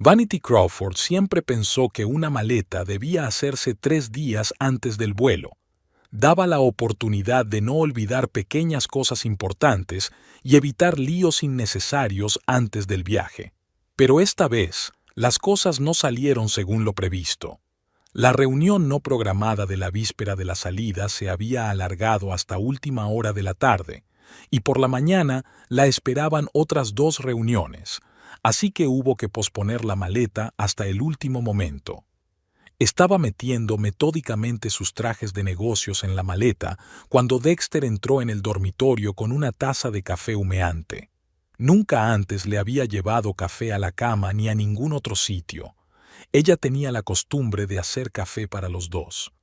Vanity Crawford siempre pensó que una maleta debía hacerse 3 días antes del vuelo. Daba la oportunidad de no olvidar pequeñas cosas importantes y evitar líos innecesarios antes del viaje. Pero esta vez, las cosas no salieron según lo previsto. La reunión no programada de la víspera de la salida se había alargado hasta última hora de la tarde, y por la mañana la esperaban otras 2 reuniones, así que hubo que posponer la maleta hasta el último momento. Estaba metiendo metódicamente sus trajes de negocios en la maleta cuando Dexter entró en el dormitorio con una taza de café humeante. Nunca antes le había llevado café a la cama ni a ningún otro sitio. Ella tenía la costumbre de hacer café para los dos.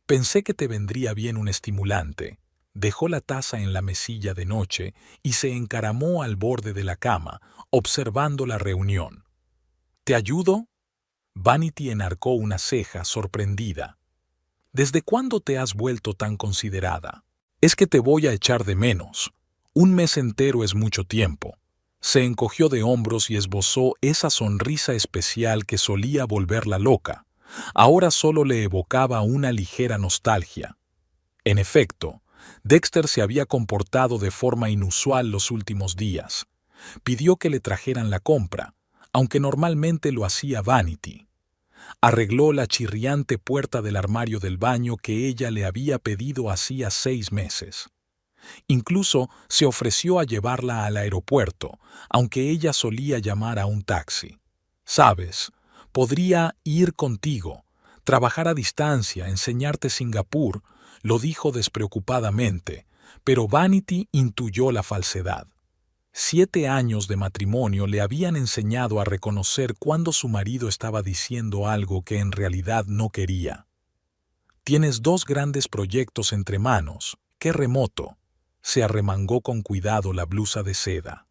Pensé que te vendría bien un estimulante. Dejó la taza en la mesilla de noche y se encaramó al borde de la cama, observando la reunión. ¿Te ayudo? Vanity enarcó una ceja, sorprendida. ¿Desde cuándo te has vuelto tan considerada? Es que te voy a echar de menos. Un mes entero es mucho tiempo. Se encogió de hombros y esbozó esa sonrisa especial que solía volverla loca. Ahora solo le evocaba una ligera nostalgia. En efecto, Dexter se había comportado de forma inusual los últimos días. Pidió que le trajeran la compra, aunque normalmente lo hacía Vanity. Arregló la chirriante puerta del armario del baño que ella le había pedido hacía 6 meses. Incluso se ofreció a llevarla al aeropuerto, aunque ella solía llamar a un taxi. ¿Sabes? Podría ir contigo, trabajar a distancia, enseñarte Singapur, lo dijo despreocupadamente, pero Vanity intuyó la falsedad. 7 años de matrimonio le habían enseñado a reconocer cuando su marido estaba diciendo algo que en realidad no quería. Tienes 2 grandes proyectos entre manos, qué remoto. Se arremangó con cuidado la blusa de seda.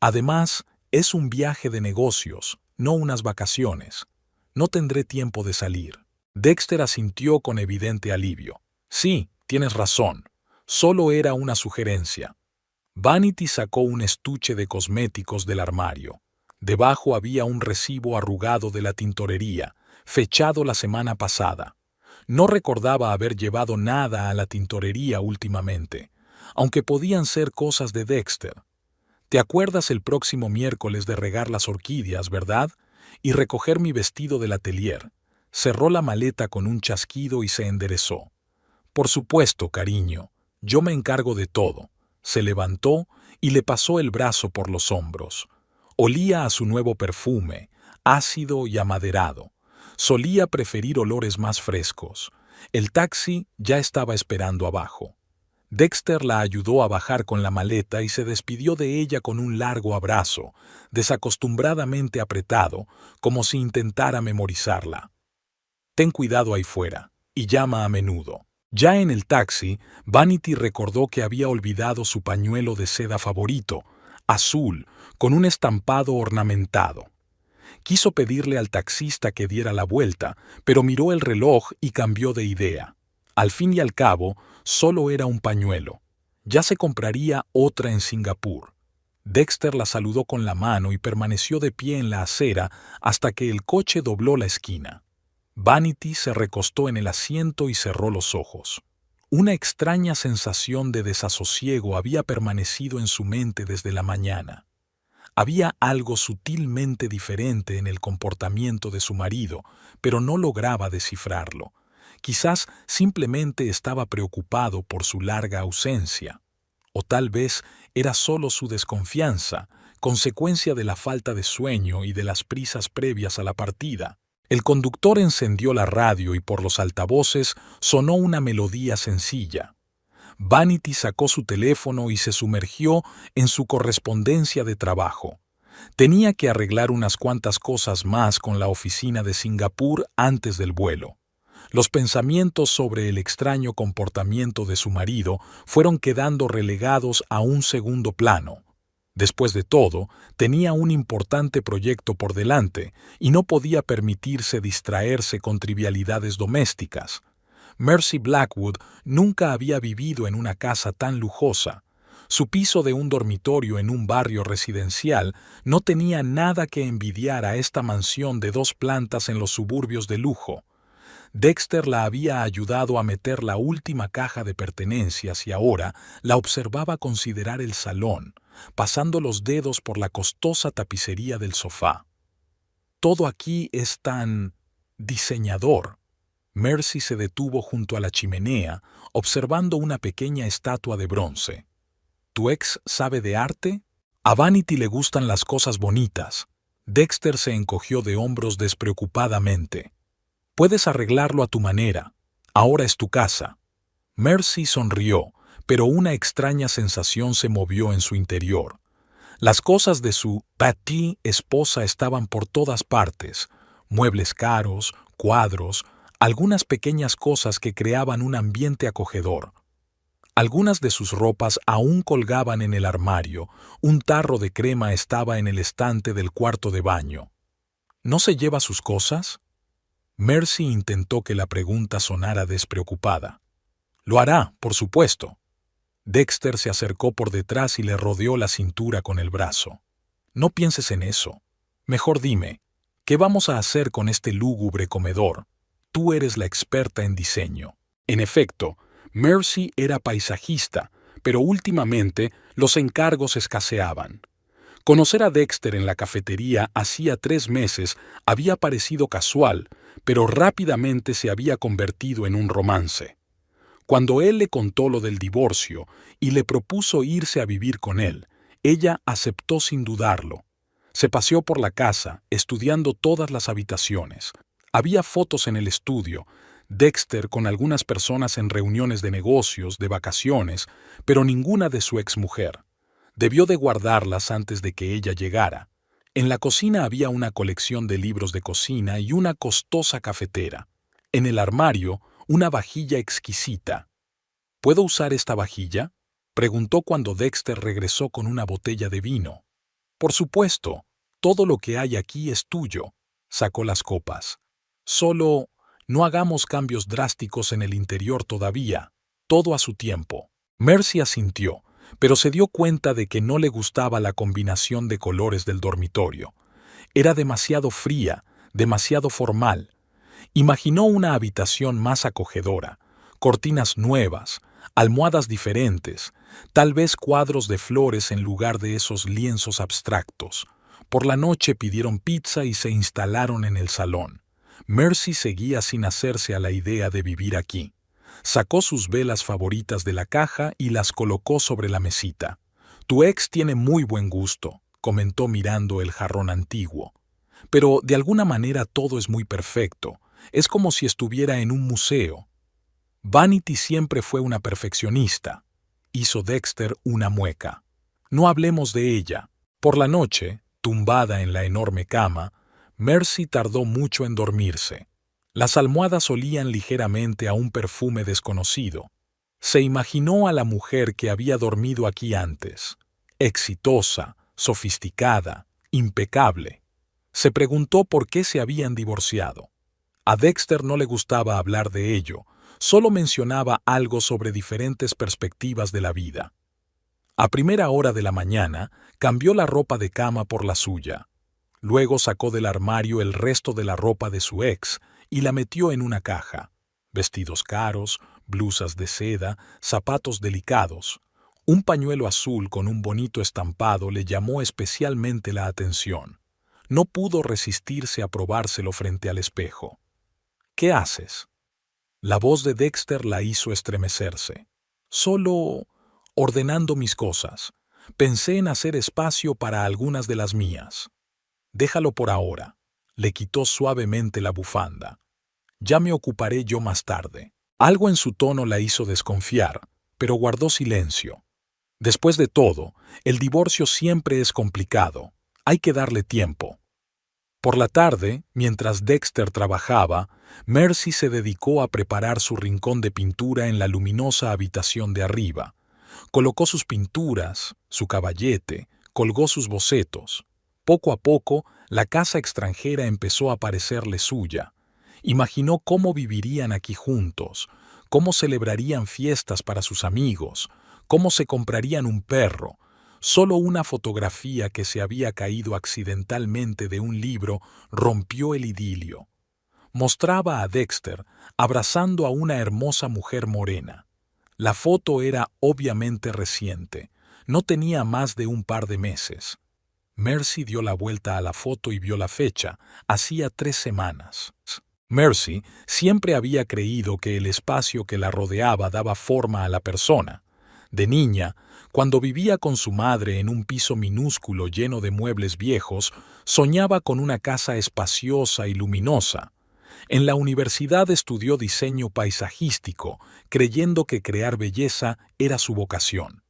Además, es un viaje de negocios, no unas vacaciones. No tendré tiempo de salir. Dexter asintió con evidente alivio. Sí, tienes razón. Solo era una sugerencia. Vanity sacó un estuche de cosméticos del armario. Debajo había un recibo arrugado de la tintorería, fechado la semana pasada. No recordaba haber llevado nada a la tintorería últimamente, aunque podían ser cosas de Dexter. ¿Te acuerdas el próximo miércoles de regar las orquídeas, verdad? Y recoger mi vestido del atelier. Cerró la maleta con un chasquido y se enderezó. Por supuesto, cariño, yo me encargo de todo. Se levantó y le pasó el brazo por los hombros. Olía a su nuevo perfume, ácido y amaderado. Solía preferir olores más frescos. El taxi ya estaba esperando abajo. Dexter la ayudó a bajar con la maleta y se despidió de ella con un largo abrazo, desacostumbradamente apretado, como si intentara memorizarla. Ten cuidado ahí fuera, y llama a menudo. Ya en el taxi, Vanity recordó que había olvidado su pañuelo de seda favorito, azul, con un estampado ornamentado. Quiso pedirle al taxista que diera la vuelta, pero miró el reloj y cambió de idea. Al fin y al cabo, solo era un pañuelo. Ya se compraría otra en Singapur. Dexter la saludó con la mano y permaneció de pie en la acera hasta que el coche dobló la esquina. Vanity se recostó en el asiento y cerró los ojos. Una extraña sensación de desasosiego había permanecido en su mente desde la mañana. Había algo sutilmente diferente en el comportamiento de su marido, pero no lograba descifrarlo. Quizás simplemente estaba preocupado por su larga ausencia. O tal vez era solo su desconfianza, consecuencia de la falta de sueño y de las prisas previas a la partida. El conductor encendió la radio y por los altavoces sonó una melodía sencilla. Vanity sacó su teléfono y se sumergió en su correspondencia de trabajo. Tenía que arreglar unas cuantas cosas más con la oficina de Singapur antes del vuelo. Los pensamientos sobre el extraño comportamiento de su marido fueron quedando relegados a un segundo plano. Después de todo, tenía un importante proyecto por delante y no podía permitirse distraerse con trivialidades domésticas. Mercy Blackwood nunca había vivido en una casa tan lujosa. Su piso de un dormitorio en un barrio residencial no tenía nada que envidiar a esta mansión de 2 plantas en los suburbios de lujo. Dexter la había ayudado a meter la última caja de pertenencias y ahora la observaba considerar el salón, pasando los dedos por la costosa tapicería del sofá. Todo aquí es tan diseñador. Mercy se detuvo junto a la chimenea, observando una pequeña estatua de bronce. ¿Tu ex sabe de arte? A Vanity le gustan las cosas bonitas. Dexter se encogió de hombros despreocupadamente. Puedes arreglarlo a tu manera. Ahora es tu casa. Mercy sonrió, pero una extraña sensación se movió en su interior. Las cosas de su Patty esposa estaban por todas partes. Muebles caros, cuadros, algunas pequeñas cosas que creaban un ambiente acogedor. Algunas de sus ropas aún colgaban en el armario. Un tarro de crema estaba en el estante del cuarto de baño. ¿No se lleva sus cosas? Mercy intentó que la pregunta sonara despreocupada. Lo hará, por supuesto. Dexter se acercó por detrás y le rodeó la cintura con el brazo. No pienses en eso. Mejor dime, ¿qué vamos a hacer con este lúgubre comedor? Tú eres la experta en diseño. En efecto, Mercy era paisajista, pero últimamente los encargos escaseaban. Conocer a Dexter en la cafetería hacía 3 meses había parecido casual, pero rápidamente se había convertido en un romance. Cuando él le contó lo del divorcio y le propuso irse a vivir con él, ella aceptó sin dudarlo. Se paseó por la casa, estudiando todas las habitaciones. Había fotos en el estudio, Dexter con algunas personas en reuniones de negocios, de vacaciones, pero ninguna de su exmujer. Debió de guardarlas antes de que ella llegara. En la cocina había una colección de libros de cocina y una costosa cafetera. En el armario, una vajilla exquisita. ¿Puedo usar esta vajilla?, preguntó cuando Dexter regresó con una botella de vino. Por supuesto, todo lo que hay aquí es tuyo. Sacó las copas. Solo no hagamos cambios drásticos en el interior todavía. Todo a su tiempo. Mercy asintió, pero se dio cuenta de que no le gustaba la combinación de colores del dormitorio. Era demasiado fría, demasiado formal. Imaginó una habitación más acogedora, cortinas nuevas, almohadas diferentes, tal vez cuadros de flores en lugar de esos lienzos abstractos. Por la noche pidieron pizza y se instalaron en el salón. Mercy seguía sin hacerse a la idea de vivir aquí. Sacó sus velas favoritas de la caja y las colocó sobre la mesita. Tu ex tiene muy buen gusto, comentó mirando el jarrón antiguo. Pero de alguna manera todo es muy perfecto. Es como si estuviera en un museo. Vanity siempre fue una perfeccionista. Hizo Dexter una mueca. No hablemos de ella. Por la noche, tumbada en la enorme cama, Mercy tardó mucho en dormirse. Las almohadas olían ligeramente a un perfume desconocido. Se imaginó a la mujer que había dormido aquí antes. Exitosa, sofisticada, impecable. Se preguntó por qué se habían divorciado. A Dexter no le gustaba hablar de ello, solo mencionaba algo sobre diferentes perspectivas de la vida. A primera hora de la mañana, cambió la ropa de cama por la suya. Luego sacó del armario el resto de la ropa de su ex y la metió en una caja. Vestidos caros, blusas de seda, zapatos delicados. Un pañuelo azul con un bonito estampado le llamó especialmente la atención. No pudo resistirse a probárselo frente al espejo. ¿Qué haces? La voz de Dexter la hizo estremecerse. Solo ordenando mis cosas. Pensé en hacer espacio para algunas de las mías. Déjalo por ahora. Le quitó suavemente la bufanda. Ya me ocuparé yo más tarde. Algo en su tono la hizo desconfiar, pero guardó silencio. Después de todo, el divorcio siempre es complicado. Hay que darle tiempo. Por la tarde, mientras Dexter trabajaba, Mercy se dedicó a preparar su rincón de pintura en la luminosa habitación de arriba. Colocó sus pinturas, su caballete, colgó sus bocetos. Poco a poco, la casa extranjera empezó a parecerle suya. Imaginó cómo vivirían aquí juntos, cómo celebrarían fiestas para sus amigos, cómo se comprarían un perro. Solo una fotografía que se había caído accidentalmente de un libro rompió el idilio. Mostraba a Dexter abrazando a una hermosa mujer morena. La foto era obviamente reciente, no tenía más de un par de meses. Mercy dio la vuelta a la foto y vio la fecha, hacía 3 semanas. Mercy siempre había creído que el espacio que la rodeaba daba forma a la persona. De niña, cuando vivía con su madre en un piso minúsculo lleno de muebles viejos, soñaba con una casa espaciosa y luminosa. En la universidad estudió diseño paisajístico, creyendo que crear belleza era su vocación.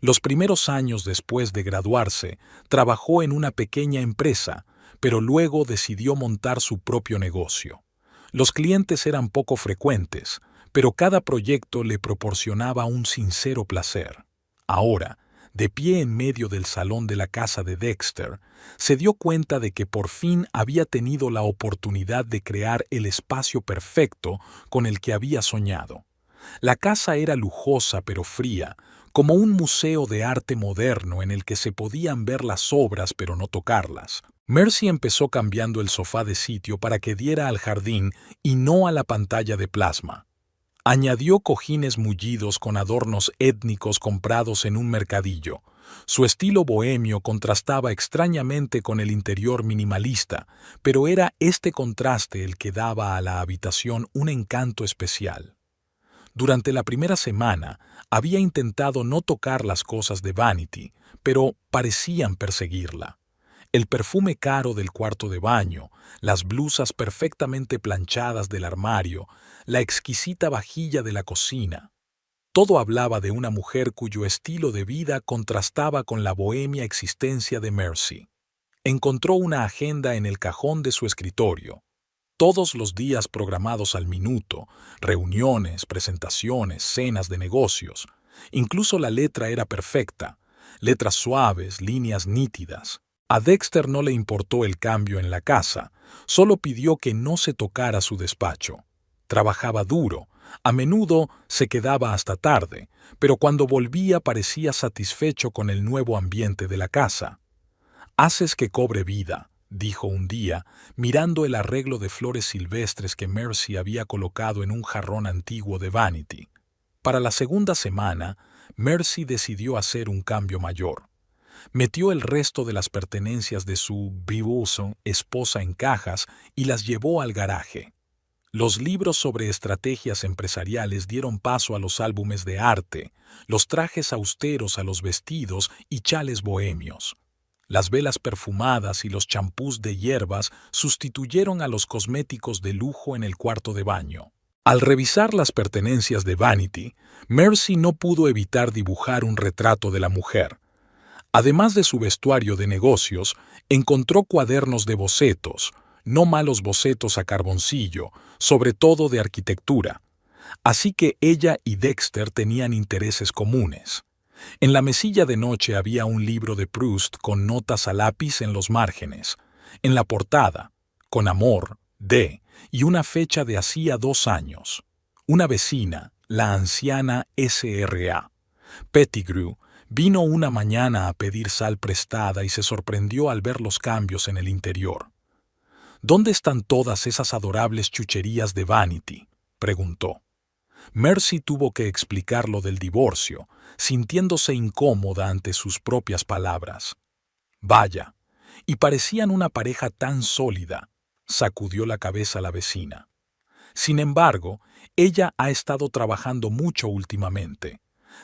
Los primeros años después de graduarse, trabajó en una pequeña empresa, pero luego decidió montar su propio negocio. Los clientes eran poco frecuentes, pero cada proyecto le proporcionaba un sincero placer. Ahora, de pie en medio del salón de la casa de Dexter, se dio cuenta de que por fin había tenido la oportunidad de crear el espacio perfecto con el que había soñado. La casa era lujosa pero fría, como un museo de arte moderno en el que se podían ver las obras pero no tocarlas. Mercy empezó cambiando el sofá de sitio para que diera al jardín y no a la pantalla de plasma. Añadió cojines mullidos con adornos étnicos comprados en un mercadillo. Su estilo bohemio contrastaba extrañamente con el interior minimalista, pero era este contraste el que daba a la habitación un encanto especial. Durante la primera semana, había intentado no tocar las cosas de Vanity, pero parecían perseguirla. El perfume caro del cuarto de baño, las blusas perfectamente planchadas del armario, la exquisita vajilla de la cocina. Todo hablaba de una mujer cuyo estilo de vida contrastaba con la bohemia existencia de Mercy. Encontró una agenda en el cajón de su escritorio. Todos los días programados al minuto, reuniones, presentaciones, cenas de negocios. Incluso la letra era perfecta, letras suaves, líneas nítidas. A Dexter no le importó el cambio en la casa, solo pidió que no se tocara su despacho. Trabajaba duro, a menudo se quedaba hasta tarde, pero cuando volvía parecía satisfecho con el nuevo ambiente de la casa. «Haces que cobre vida», dijo un día, mirando el arreglo de flores silvestres que Mercy había colocado en un jarrón antiguo de Vanity. Para la segunda semana, Mercy decidió hacer un cambio mayor. Metió el resto de las pertenencias de su viuda esposa en cajas y las llevó al garaje. Los libros sobre estrategias empresariales dieron paso a los álbumes de arte, los trajes austeros a los vestidos y chales bohemios. Las velas perfumadas y los champús de hierbas sustituyeron a los cosméticos de lujo en el cuarto de baño. Al revisar las pertenencias de Vanity, Mercy no pudo evitar dibujar un retrato de la mujer. Además de su vestuario de negocios, encontró cuadernos de bocetos, no malos bocetos a carboncillo, sobre todo de arquitectura. Así que ella y Dexter tenían intereses comunes. En la mesilla de noche había un libro de Proust con notas a lápiz en los márgenes. En la portada, con amor, de, y una fecha de hacía 2 años. Una vecina, la anciana S.R.A. Pettigrew, vino una mañana a pedir sal prestada y se sorprendió al ver los cambios en el interior. «¿Dónde están todas esas adorables chucherías de Vanity?», preguntó. Mercy tuvo que explicar lo del divorcio, sintiéndose incómoda ante sus propias palabras. «Vaya, y parecían una pareja tan sólida», sacudió la cabeza la vecina. Sin embargo, ella ha estado trabajando mucho últimamente.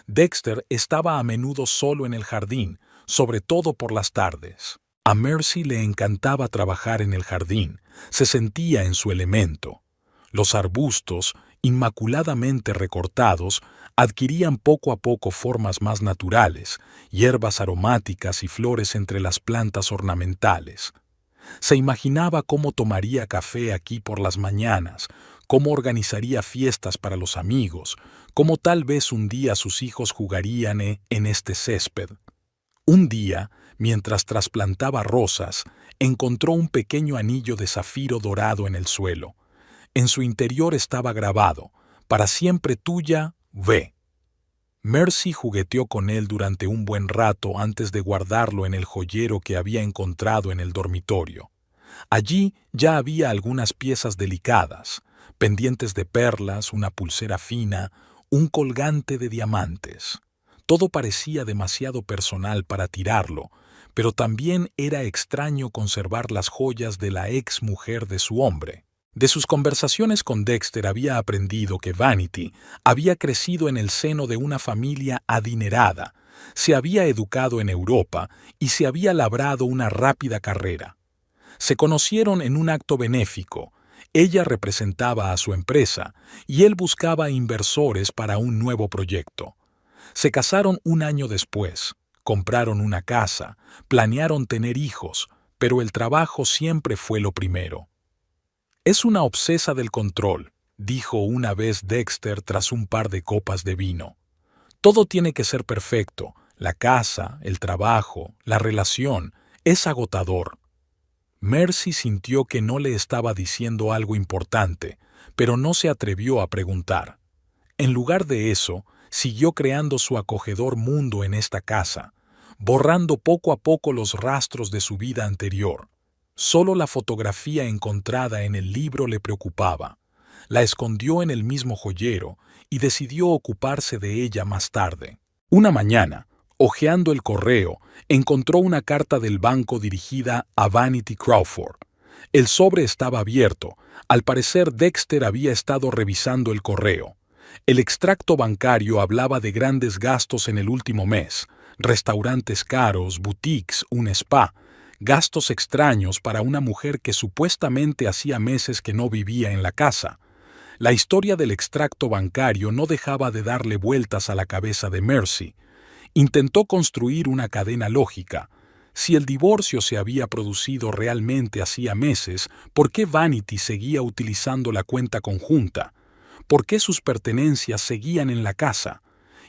Dexter estaba a menudo solo en el jardín, sobre todo por las tardes. A Mercy le encantaba trabajar en el jardín, se sentía en su elemento. Los arbustos, inmaculadamente recortados, adquirían poco a poco formas más naturales, hierbas aromáticas y flores entre las plantas ornamentales. Se imaginaba cómo tomaría café aquí por las mañanas, cómo organizaría fiestas para los amigos, cómo tal vez un día sus hijos jugarían en este césped. Un día, mientras trasplantaba rosas, encontró un pequeño anillo de zafiro dorado en el suelo. En su interior estaba grabado: «Para siempre tuya, V». Mercy jugueteó con él durante un buen rato antes de guardarlo en el joyero que había encontrado en el dormitorio. Allí ya había algunas piezas delicadas, pendientes de perlas, una pulsera fina, un colgante de diamantes. Todo parecía demasiado personal para tirarlo, pero también era extraño conservar las joyas de la ex mujer de su hombre. De sus conversaciones con Dexter había aprendido que Vanity había crecido en el seno de una familia adinerada, se había educado en Europa y se había labrado una rápida carrera. Se conocieron en un acto benéfico. Ella representaba a su empresa y él buscaba inversores para un nuevo proyecto. Se casaron un año después, compraron una casa, planearon tener hijos, pero el trabajo siempre fue lo primero. «Es una obsesa del control», dijo una vez Dexter tras un par de copas de vino. «Todo tiene que ser perfecto, la casa, el trabajo, la relación, es agotador». Mercy sintió que no le estaba diciendo algo importante, pero no se atrevió a preguntar. En lugar de eso, siguió creando su acogedor mundo en esta casa, borrando poco a poco los rastros de su vida anterior. Solo la fotografía encontrada en el libro le preocupaba. La escondió en el mismo joyero y decidió ocuparse de ella más tarde. Una mañana, hojeando el correo, encontró una carta del banco dirigida a Vanity Crawford. El sobre estaba abierto. Al parecer, Dexter había estado revisando el correo. El extracto bancario hablaba de grandes gastos en el último mes, restaurantes caros, boutiques, un spa, gastos extraños para una mujer que supuestamente hacía meses que no vivía en la casa. La historia del extracto bancario no dejaba de darle vueltas a la cabeza de Mercy. Intentó construir una cadena lógica. Si el divorcio se había producido realmente hacía meses, ¿por qué Vanity seguía utilizando la cuenta conjunta? ¿Por qué sus pertenencias seguían en la casa?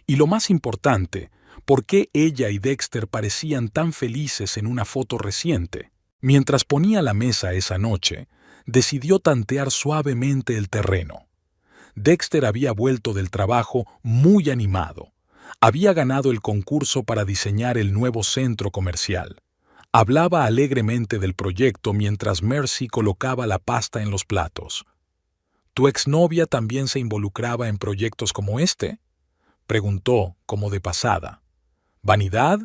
Y lo más importante, ¿por qué ella y Dexter parecían tan felices en una foto reciente? Mientras ponía la mesa esa noche, decidió tantear suavemente el terreno. Dexter había vuelto del trabajo muy animado. Había ganado el concurso para diseñar el nuevo centro comercial. Hablaba alegremente del proyecto mientras Mercy colocaba la pasta en los platos. ¿Tu exnovia también se involucraba en proyectos como este?, preguntó, como de pasada. ¿Vanidad?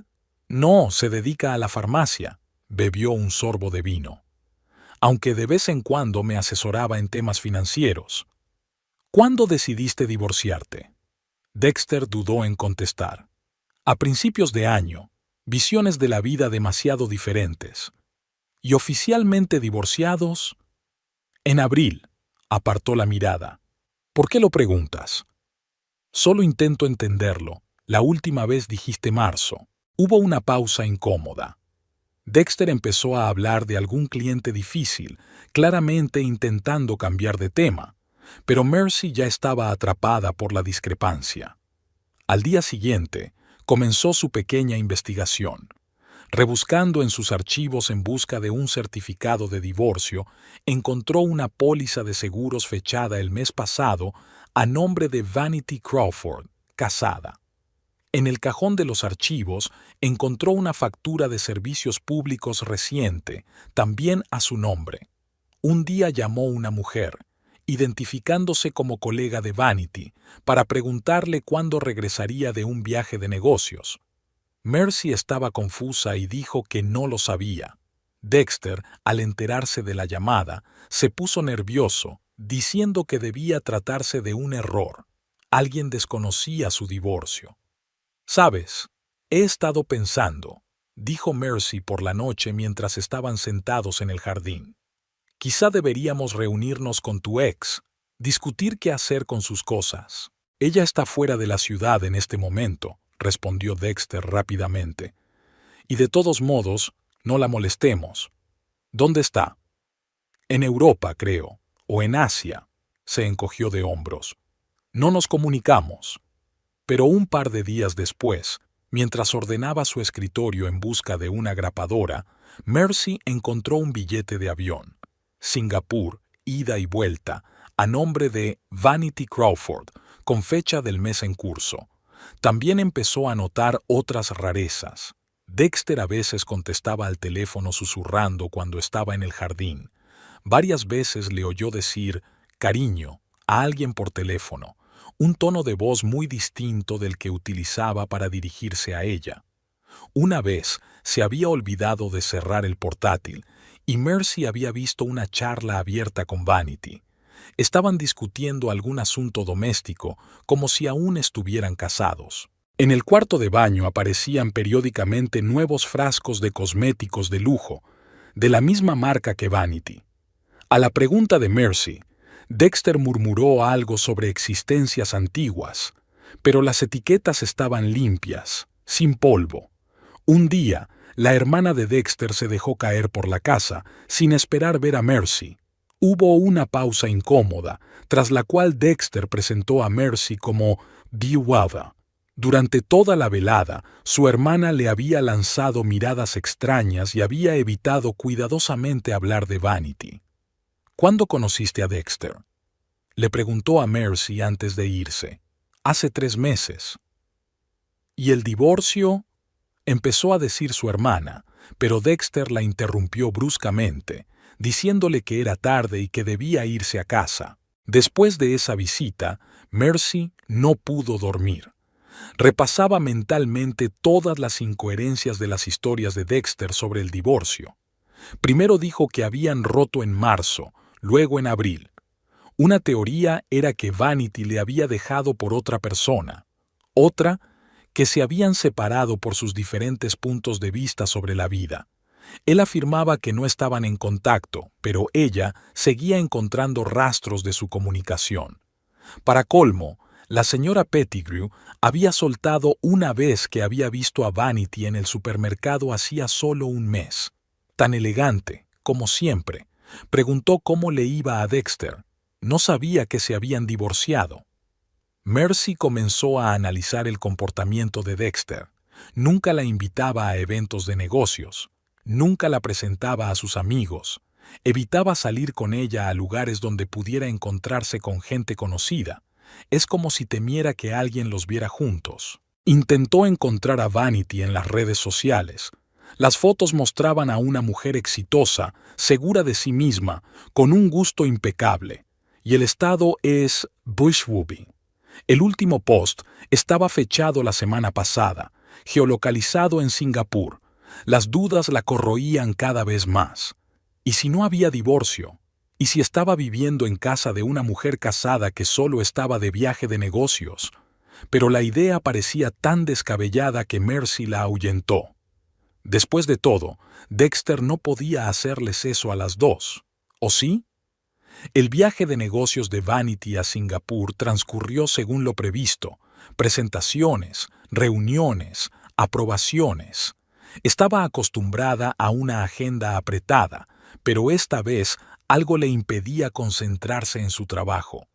No, se dedica a la farmacia. Bebió un sorbo de vino. Aunque de vez en cuando me asesoraba en temas financieros. ¿Cuándo decidiste divorciarte? Dexter dudó en contestar. A principios de año, visiones de la vida demasiado diferentes. ¿Y oficialmente divorciados? En abril. Apartó la mirada. ¿Por qué lo preguntas? Solo intento entenderlo. La última vez dijiste marzo. Hubo una pausa incómoda. Dexter empezó a hablar de algún cliente difícil, claramente intentando cambiar de tema, pero Mercy ya estaba atrapada por la discrepancia. Al día siguiente, comenzó su pequeña investigación. Rebuscando en sus archivos en busca de un certificado de divorcio, encontró una póliza de seguros fechada el mes pasado a nombre de Vanity Crawford, casada. En el cajón de los archivos encontró una factura de servicios públicos reciente, también a su nombre. Un día llamó una mujer, identificándose como colega de Vanity, para preguntarle cuándo regresaría de un viaje de negocios. Mercy estaba confusa y dijo que no lo sabía. Dexter, al enterarse de la llamada, se puso nervioso, diciendo que debía tratarse de un error. Alguien desconocía su divorcio. «Sabes, he estado pensando», dijo Mercy por la noche mientras estaban sentados en el jardín. «Quizá deberíamos reunirnos con tu ex, discutir qué hacer con sus cosas. Ella está fuera de la ciudad en este momento», respondió Dexter rápidamente. «Y de todos modos, no la molestemos. ¿Dónde está?» «En Europa, creo, o en Asia», se encogió de hombros. «No nos comunicamos». Pero un par de días después, mientras ordenaba su escritorio en busca de una grapadora, Mercy encontró un billete de avión. Singapur, ida y vuelta, a nombre de Vanity Crawford, con fecha del mes en curso. También empezó a notar otras rarezas. Dexter a veces contestaba al teléfono susurrando cuando estaba en el jardín. Varias veces le oyó decir «cariño» a alguien por teléfono, un tono de voz muy distinto del que utilizaba para dirigirse a ella. Una vez se había olvidado de cerrar el portátil y Mercy había visto una charla abierta con Vanity. Estaban discutiendo algún asunto doméstico como si aún estuvieran casados. En el cuarto de baño aparecían periódicamente nuevos frascos de cosméticos de lujo, de la misma marca que Vanity. A la pregunta de Mercy, Dexter murmuró algo sobre existencias antiguas, pero las etiquetas estaban limpias, sin polvo. Un día, la hermana de Dexter se dejó caer por la casa, sin esperar ver a Mercy. Hubo una pausa incómoda, tras la cual Dexter presentó a Mercy como viuda. Durante toda la velada, su hermana le había lanzado miradas extrañas y había evitado cuidadosamente hablar de Vanity. ¿Cuándo conociste a Dexter?, le preguntó a Mercy antes de irse. Hace 3 meses. ¿Y el divorcio?, empezó a decir su hermana, pero Dexter la interrumpió bruscamente, diciéndole que era tarde y que debía irse a casa. Después de esa visita, Mercy no pudo dormir. Repasaba mentalmente todas las incoherencias de las historias de Dexter sobre el divorcio. Primero dijo que habían roto en marzo, luego en abril. Una teoría era que Vanity le había dejado por otra persona. Otra, que se habían separado por sus diferentes puntos de vista sobre la vida. Él afirmaba que no estaban en contacto, pero ella seguía encontrando rastros de su comunicación. Para colmo, la señora Pettigrew había soltado una vez que había visto a Vanity en el supermercado hacía solo un mes. Tan elegante, como siempre, preguntó cómo le iba a Dexter. No sabía que se habían divorciado. Mercy comenzó a analizar el comportamiento de Dexter. Nunca la invitaba a eventos de negocios. Nunca la presentaba a sus amigos. Evitaba salir con ella a lugares donde pudiera encontrarse con gente conocida. Es como si temiera que alguien los viera juntos. Intentó encontrar a Vanity en las redes sociales. Las fotos mostraban a una mujer exitosa, segura de sí misma, con un gusto impecable. Y el estado es bushwhapping. El último post estaba fechado la semana pasada, geolocalizado en Singapur. Las dudas la corroían cada vez más. ¿Y si no había divorcio? ¿Y si estaba viviendo en casa de una mujer casada que solo estaba de viaje de negocios? Pero la idea parecía tan descabellada que Mercy la ahuyentó. Después de todo, Dexter no podía hacerles eso a las dos, ¿o sí? El viaje de negocios de Vanity a Singapur transcurrió según lo previsto: presentaciones, reuniones, aprobaciones. Estaba acostumbrada a una agenda apretada, pero esta vez algo le impedía concentrarse en su trabajo.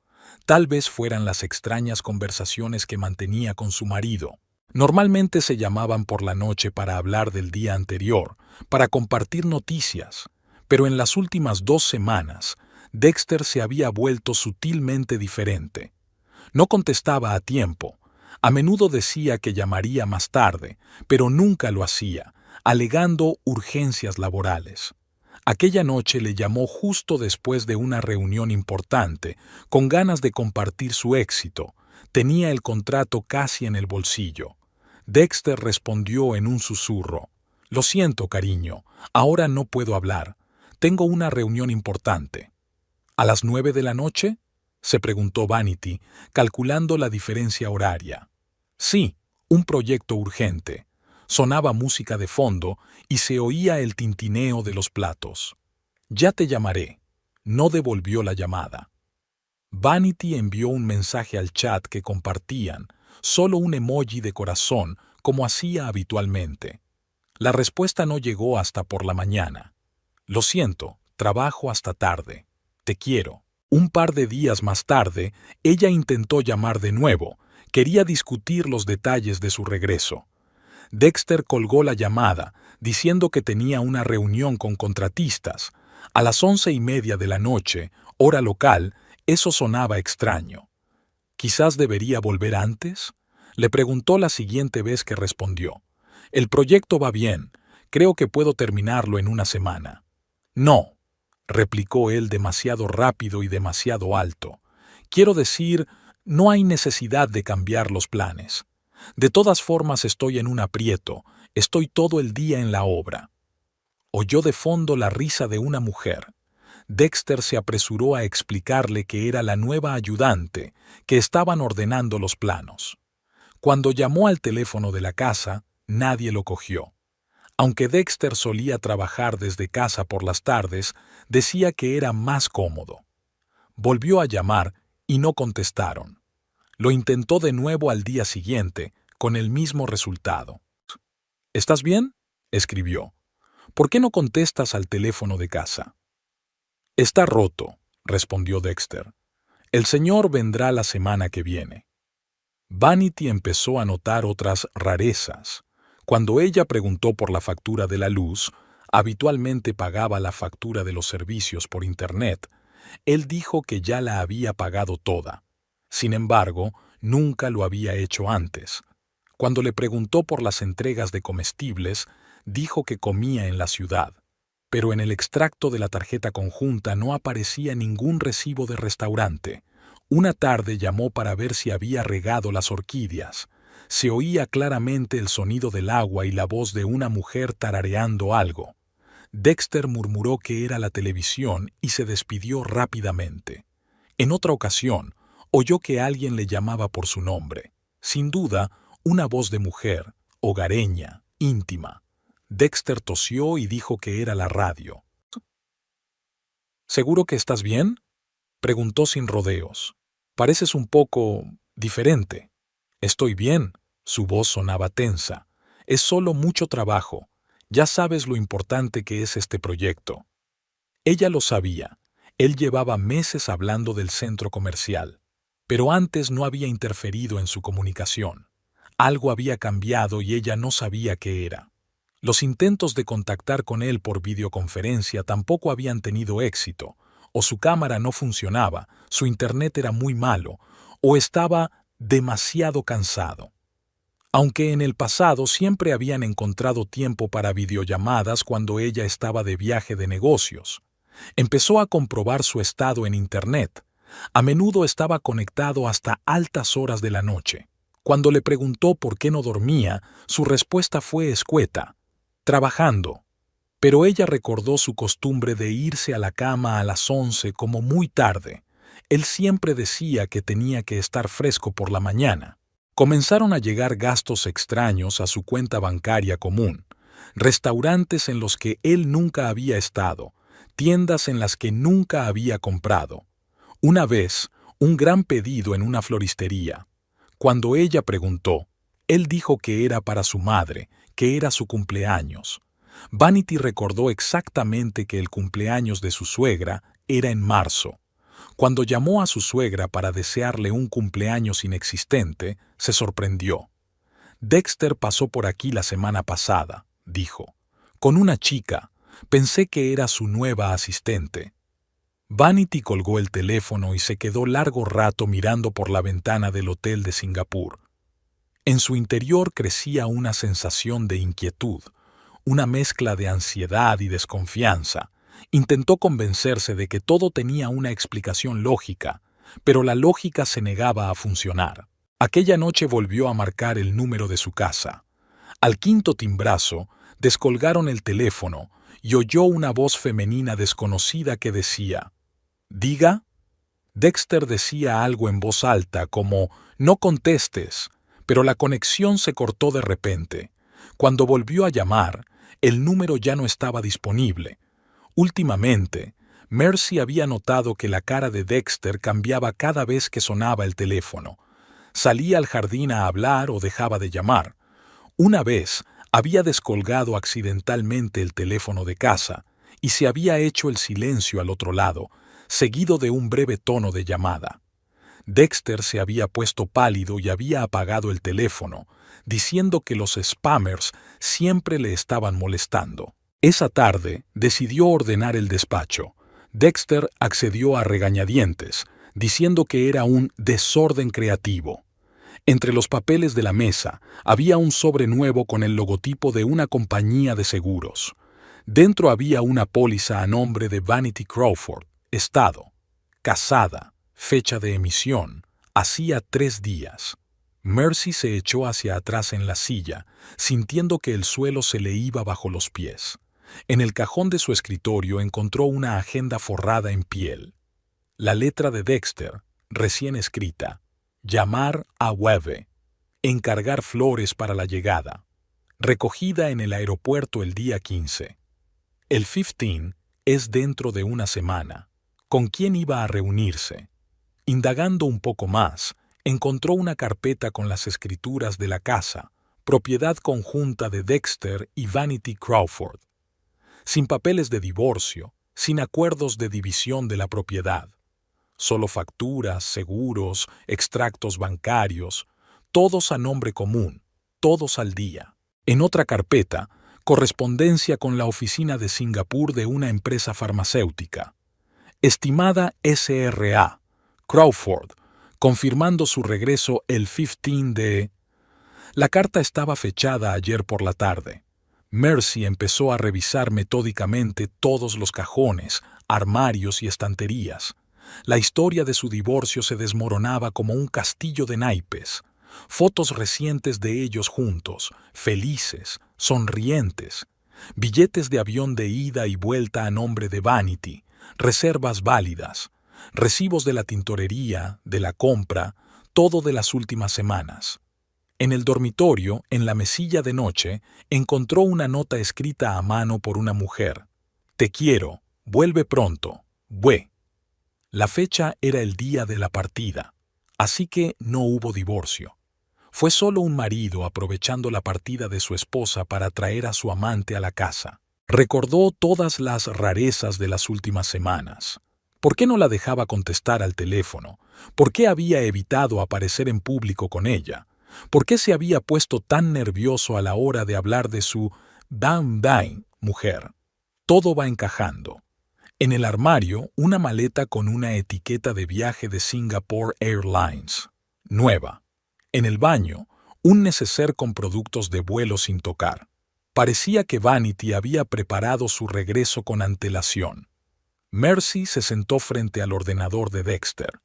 Tal vez fueran las extrañas conversaciones que mantenía con su marido. Normalmente se llamaban por la noche para hablar del día anterior, para compartir noticias, pero en las últimas 2 semanas, Dexter se había vuelto sutilmente diferente. No contestaba a tiempo. A menudo decía que llamaría más tarde, pero nunca lo hacía, alegando urgencias laborales. Aquella noche le llamó justo después de una reunión importante, con ganas de compartir su éxito. Tenía el contrato casi en el bolsillo. Dexter respondió en un susurro: «Lo siento, cariño, ahora no puedo hablar. Tengo una reunión importante». ¿A las 9 de la noche?, se preguntó Vanity, calculando la diferencia horaria. Sí, un proyecto urgente. Sonaba música de fondo y se oía el tintineo de los platos. «Ya te llamaré». No devolvió la llamada. Vanity envió un mensaje al chat que compartían, solo un emoji de corazón, como hacía habitualmente. La respuesta no llegó hasta por la mañana. «Lo siento, trabajo hasta tarde. Te quiero». Un par de días más tarde, ella intentó llamar de nuevo. Quería discutir los detalles de su regreso. Dexter colgó la llamada, diciendo que tenía una reunión con contratistas. A las 11:30 de la noche, hora local, eso sonaba extraño. ¿Quizás debería volver antes? Le preguntó la siguiente vez que respondió. El proyecto va bien. Creo que puedo terminarlo en una semana. No, replicó él demasiado rápido y demasiado alto. Quiero decir, no hay necesidad de cambiar los planes. De todas formas estoy en un aprieto. Estoy todo el día en la obra. Oyó de fondo la risa de una mujer. Dexter se apresuró a explicarle que era la nueva ayudante, que estaban ordenando los planos. Cuando llamó al teléfono de la casa, nadie lo cogió. Aunque Dexter solía trabajar desde casa por las tardes, decía que era más cómodo. Volvió a llamar y no contestaron. Lo intentó de nuevo al día siguiente, con el mismo resultado. ¿Estás bien?, escribió. ¿Por qué no contestas al teléfono de casa? Está roto, respondió Dexter. El señor vendrá la semana que viene. Vanity empezó a notar otras rarezas. Cuando ella preguntó por la factura de la luz, habitualmente pagaba la factura de los servicios por Internet. Él dijo que ya la había pagado toda. Sin embargo, nunca lo había hecho antes. Cuando le preguntó por las entregas de comestibles, dijo que comía en la ciudad. Pero en el extracto de la tarjeta conjunta no aparecía ningún recibo de restaurante. Una tarde llamó para ver si había regado las orquídeas. Se oía claramente el sonido del agua y la voz de una mujer tarareando algo. Dexter murmuró que era la televisión y se despidió rápidamente. En otra ocasión, oyó que alguien le llamaba por su nombre. Sin duda, una voz de mujer, hogareña, íntima. Dexter tosió y dijo que era la radio. ¿Seguro que estás bien?, preguntó sin rodeos. Pareces un poco diferente. Estoy bien. Su voz sonaba tensa. Es solo mucho trabajo. Ya sabes lo importante que es este proyecto. Ella lo sabía. Él llevaba meses hablando del centro comercial. Pero antes no había interferido en su comunicación. Algo había cambiado y ella no sabía qué era. Los intentos de contactar con él por videoconferencia tampoco habían tenido éxito. O su cámara no funcionaba, su internet era muy malo, o estaba demasiado cansado. Aunque en el pasado siempre habían encontrado tiempo para videollamadas cuando ella estaba de viaje de negocios. Empezó a comprobar su estado en internet. A menudo estaba conectado hasta altas horas de la noche. Cuando le preguntó por qué no dormía, su respuesta fue escueta: trabajando. Pero ella recordó su costumbre de irse a la cama a las 11 como muy tarde. Él siempre decía que tenía que estar fresco por la mañana. Comenzaron a llegar gastos extraños a su cuenta bancaria común, restaurantes en los que él nunca había estado, tiendas en las que nunca había comprado. Una vez, un gran pedido en una floristería. Cuando ella preguntó, él dijo que era para su madre, que era su cumpleaños. Vanity recordó exactamente que el cumpleaños de su suegra era en marzo. Cuando llamó a su suegra para desearle un cumpleaños inexistente, se sorprendió. Dexter pasó por aquí la semana pasada, dijo. Con una chica. Pensé que era su nueva asistente. Vanity colgó el teléfono y se quedó largo rato mirando por la ventana del hotel de Singapur. En su interior crecía una sensación de inquietud, una mezcla de ansiedad y desconfianza. Intentó convencerse de que todo tenía una explicación lógica, pero la lógica se negaba a funcionar. Aquella noche volvió a marcar el número de su casa. Al quinto timbrazo, descolgaron el teléfono y oyó una voz femenina desconocida que decía: «¿Diga?». Dexter decía algo en voz alta como «no contestes», pero la conexión se cortó de repente. Cuando volvió a llamar, el número ya no estaba disponible. Últimamente, Mercy había notado que la cara de Dexter cambiaba cada vez que sonaba el teléfono. Salía al jardín a hablar o dejaba de llamar. Una vez había descolgado accidentalmente el teléfono de casa y se había hecho el silencio al otro lado, seguido de un breve tono de llamada. Dexter se había puesto pálido y había apagado el teléfono, diciendo que los spammers siempre le estaban molestando. Esa tarde decidió ordenar el despacho. Dexter accedió a regañadientes, diciendo que era un desorden creativo. Entre los papeles de la mesa había un sobre nuevo con el logotipo de una compañía de seguros. Dentro había una póliza a nombre de Vanity Crawford, estado, casada, fecha de emisión, hacía 3 días. Mercy se echó hacia atrás en la silla, sintiendo que el suelo se le iba bajo los pies. En el cajón de su escritorio encontró una agenda forrada en piel. La letra de Dexter, recién escrita. Llamar a Webbe. Encargar flores para la llegada. Recogida en el aeropuerto el día 15. El 15 es dentro de una semana. ¿Con quién iba a reunirse? Indagando un poco más, encontró una carpeta con las escrituras de la casa, propiedad conjunta de Dexter y Vanity Crawford. Sin papeles de divorcio, sin acuerdos de división de la propiedad. Solo facturas, seguros, extractos bancarios, todos a nombre común, todos al día. En otra carpeta, correspondencia con la oficina de Singapur de una empresa farmacéutica. Estimada SRA, Crawford, confirmando su regreso el 15 de... La carta estaba fechada ayer por la tarde. Mercy empezó a revisar metódicamente todos los cajones, armarios y estanterías. La historia de su divorcio se desmoronaba como un castillo de naipes. Fotos recientes de ellos juntos, felices, sonrientes. Billetes de avión de ida y vuelta a nombre de Vanity, reservas válidas, recibos de la tintorería, de la compra, todo de las últimas semanas. En el dormitorio, en la mesilla de noche, encontró una nota escrita a mano por una mujer. Te quiero, vuelve pronto, Bue. La fecha era el día de la partida, así que no hubo divorcio. Fue solo un marido aprovechando la partida de su esposa para traer a su amante a la casa. Recordó todas las rarezas de las últimas semanas. ¿Por qué no la dejaba contestar al teléfono? ¿Por qué había evitado aparecer en público con ella? ¿Por qué se había puesto tan nervioso a la hora de hablar de su mujer? Todo va encajando. En el armario, una maleta con una etiqueta de viaje de Singapore Airlines, nueva. En el baño, un neceser con productos de vuelo sin tocar. Parecía que Vanity había preparado su regreso con antelación. Mercy se sentó frente al ordenador de Dexter.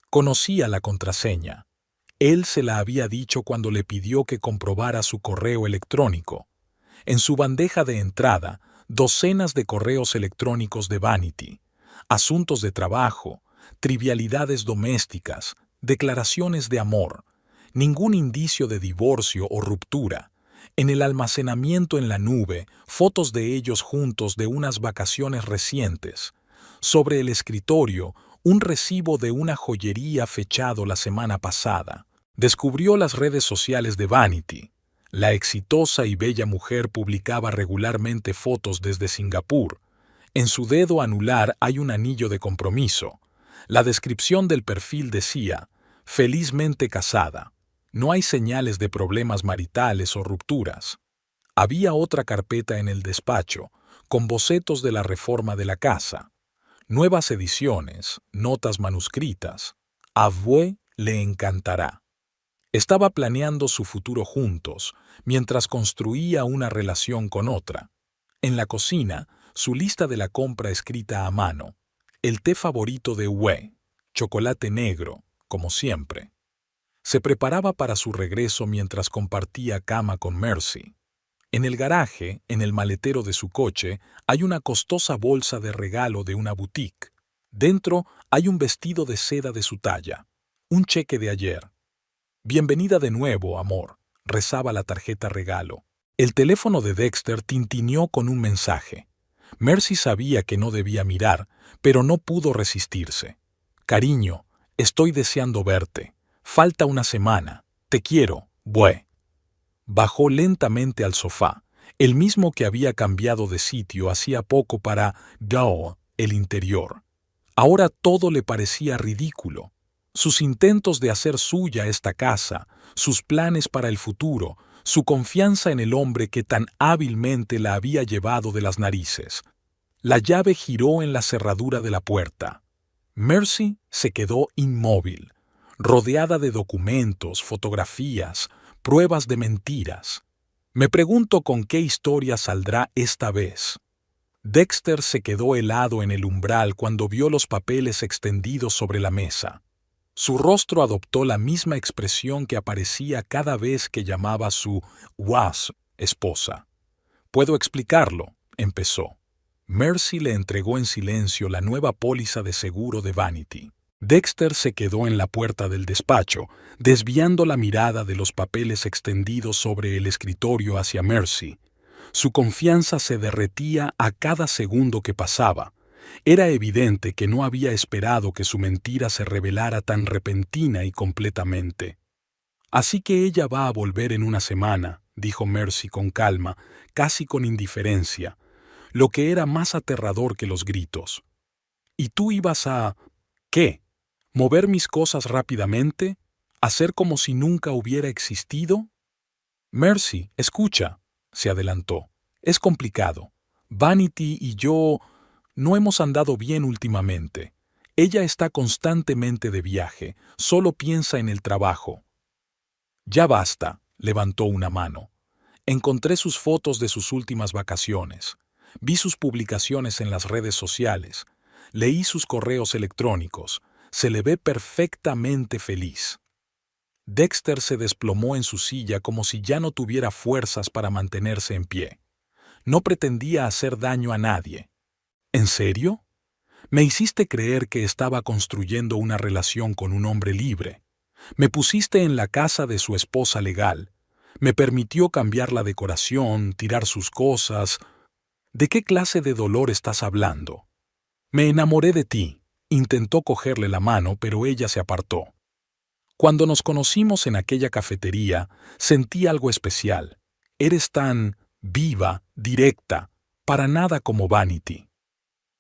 Conocía la contraseña. Él se la había dicho cuando le pidió que comprobara su correo electrónico. En su bandeja de entrada, docenas de correos electrónicos de Vanity, asuntos de trabajo, trivialidades domésticas, declaraciones de amor, ningún indicio de divorcio o ruptura. En el almacenamiento en la nube, fotos de ellos juntos de unas vacaciones recientes. Sobre el escritorio, un recibo de una joyería fechado la semana pasada. Descubrió las redes sociales de Vanity. La exitosa y bella mujer publicaba regularmente fotos desde Singapur. En su dedo anular hay un anillo de compromiso. La descripción del perfil decía, felizmente casada. No hay señales de problemas maritales o rupturas. Había otra carpeta en el despacho, con bocetos de la reforma de la casa. Nuevas ediciones, notas manuscritas. A Vue le encantará. Estaba planeando su futuro juntos, mientras construía una relación con otra. En la cocina, su lista de la compra escrita a mano. El té favorito de Wei, chocolate negro, como siempre. Se preparaba para su regreso mientras compartía cama con Mercy. En el garaje, en el maletero de su coche, hay una costosa bolsa de regalo de una boutique. Dentro hay un vestido de seda de su talla, un cheque de ayer. Bienvenida de nuevo, amor, rezaba la tarjeta regalo. El teléfono de Dexter tintineó con un mensaje. Mercy sabía que no debía mirar, pero no pudo resistirse. Cariño, estoy deseando verte. Falta una semana. Te quiero, Bue. Bajó lentamente al sofá, el mismo que había cambiado de sitio hacía poco para el interior. Ahora todo le parecía ridículo. Sus intentos de hacer suya esta casa, sus planes para el futuro, su confianza en el hombre que tan hábilmente la había llevado de las narices. La llave giró en la cerradura de la puerta. Mercy se quedó inmóvil. rodeada de documentos, fotografías, pruebas de mentiras. Me pregunto con qué historia saldrá esta vez. Dexter se quedó helado en el umbral cuando vio los papeles extendidos sobre la mesa. Su rostro adoptó la misma expresión que aparecía cada vez que llamaba a su esposa. «Puedo explicarlo», empezó. Mercy le entregó en silencio la nueva póliza de seguro de Vanity. Dexter se quedó en la puerta del despacho, desviando la mirada de los papeles extendidos sobre el escritorio hacia Mercy. Su confianza se derretía a cada segundo que pasaba. Era evidente que no había esperado que su mentira se revelara tan repentina y completamente. «Así que ella va a volver en una semana», dijo Mercy con calma, casi con indiferencia, lo que era más aterrador que los gritos. «¿Y tú ibas a... qué? ¿Mover mis cosas rápidamente? ¿Hacer como si nunca hubiera existido?» «Mercy, escucha», se adelantó. «Es complicado. Vanity y yo no hemos andado bien últimamente. Ella está constantemente de viaje, solo piensa en el trabajo». «Ya basta», levantó una mano. «Encontré sus fotos de sus últimas vacaciones. Vi sus publicaciones en las redes sociales. Leí sus correos electrónicos. Se le ve perfectamente feliz». Dexter se desplomó en su silla como si ya no tuviera fuerzas para mantenerse en pie. No pretendía hacer daño a nadie. ¿En serio? Me hiciste creer que estaba construyendo una relación con un hombre libre. Me pusiste en la casa de su esposa legal. Me permitió cambiar la decoración, tirar sus cosas. ¿De qué clase de dolor estás hablando? Me enamoré de ti. Intentó cogerle la mano, pero ella se apartó. Cuando nos conocimos en aquella cafetería, sentí algo especial. Eres tan viva, directa, para nada como Vanity.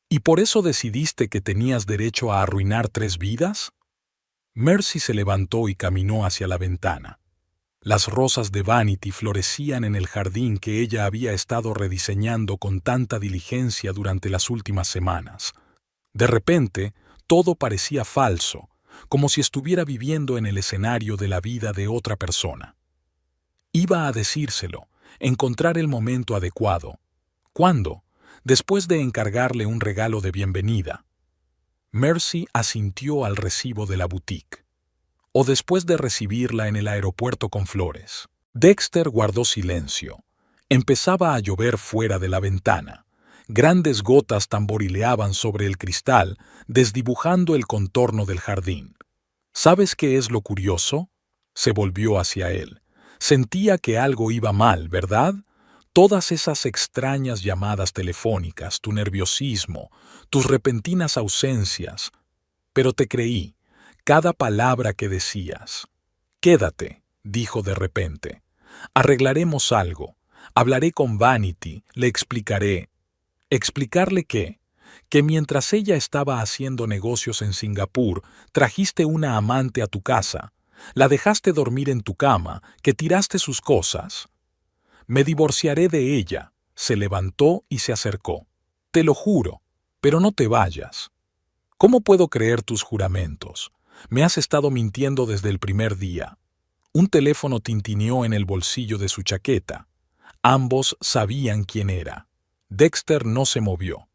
¿Y por eso decidiste que tenías derecho a arruinar 3 vidas? Mercy se levantó y caminó hacia la ventana. Las rosas de Vanity florecían en el jardín que ella había estado rediseñando con tanta diligencia durante las últimas semanas. De repente, todo parecía falso, como si estuviera viviendo en el escenario de la vida de otra persona. Iba a decírselo, encontrar el momento adecuado. ¿Cuándo? Después de encargarle un regalo de bienvenida. Mercy asintió al recibo de la boutique. O después de recibirla en el aeropuerto con flores. Dexter guardó silencio. Empezaba a llover fuera de la ventana. Grandes gotas tamborileaban sobre el cristal, desdibujando el contorno del jardín. ¿Sabes qué es lo curioso? Se volvió hacia él. Sentía que algo iba mal, ¿verdad? Todas esas extrañas llamadas telefónicas, tu nerviosismo, tus repentinas ausencias. Pero te creí, cada palabra que decías. «Quédate», dijo de repente. «Arreglaremos algo. Hablaré con Vanity, le explicaré». ¿Explicarle qué? Que mientras ella estaba haciendo negocios en Singapur, trajiste una amante a tu casa, la dejaste dormir en tu cama, que tiraste sus cosas. «Me divorciaré de ella», se levantó y se acercó. «Te lo juro, pero no te vayas». «¿Cómo puedo creer tus juramentos? Me has estado mintiendo desde el primer día». Un teléfono tintineó en el bolsillo de su chaqueta. Ambos sabían quién era. Dexter no se movió.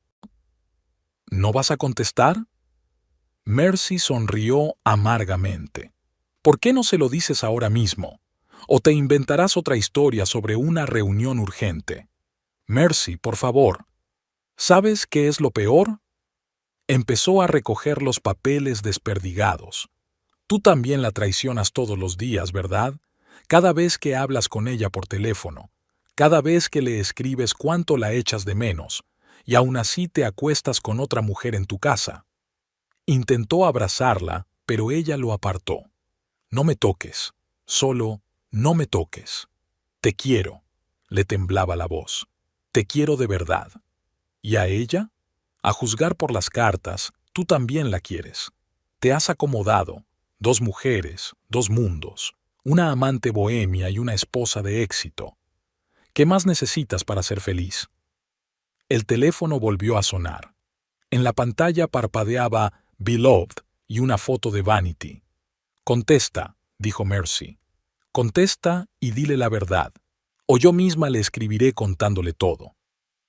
«¿No vas a contestar?» Mercy sonrió amargamente. «¿Por qué no se lo dices ahora mismo? ¿O te inventarás otra historia sobre una reunión urgente?» «Mercy, por favor». ¿Sabes qué es lo peor? Empezó a recoger los papeles desperdigados. Tú también la traicionas todos los días, ¿verdad? Cada vez que hablas con ella por teléfono, cada vez que le escribes cuánto la echas de menos, y aún así te acuestas con otra mujer en tu casa. Intentó abrazarla, pero ella lo apartó. «No me toques, solo no me toques. Te quiero», le temblaba la voz. «Te quiero de verdad». ¿Y a ella? A juzgar por las cartas, tú también la quieres. Te has acomodado. 2 mujeres, 2 mundos, una amante bohemia y una esposa de éxito. ¿Qué más necesitas para ser feliz? El teléfono volvió a sonar. En la pantalla parpadeaba Beloved y una foto de Vanity. Contesta, dijo Mercy. Contesta y dile la verdad, o yo misma le escribiré contándole todo.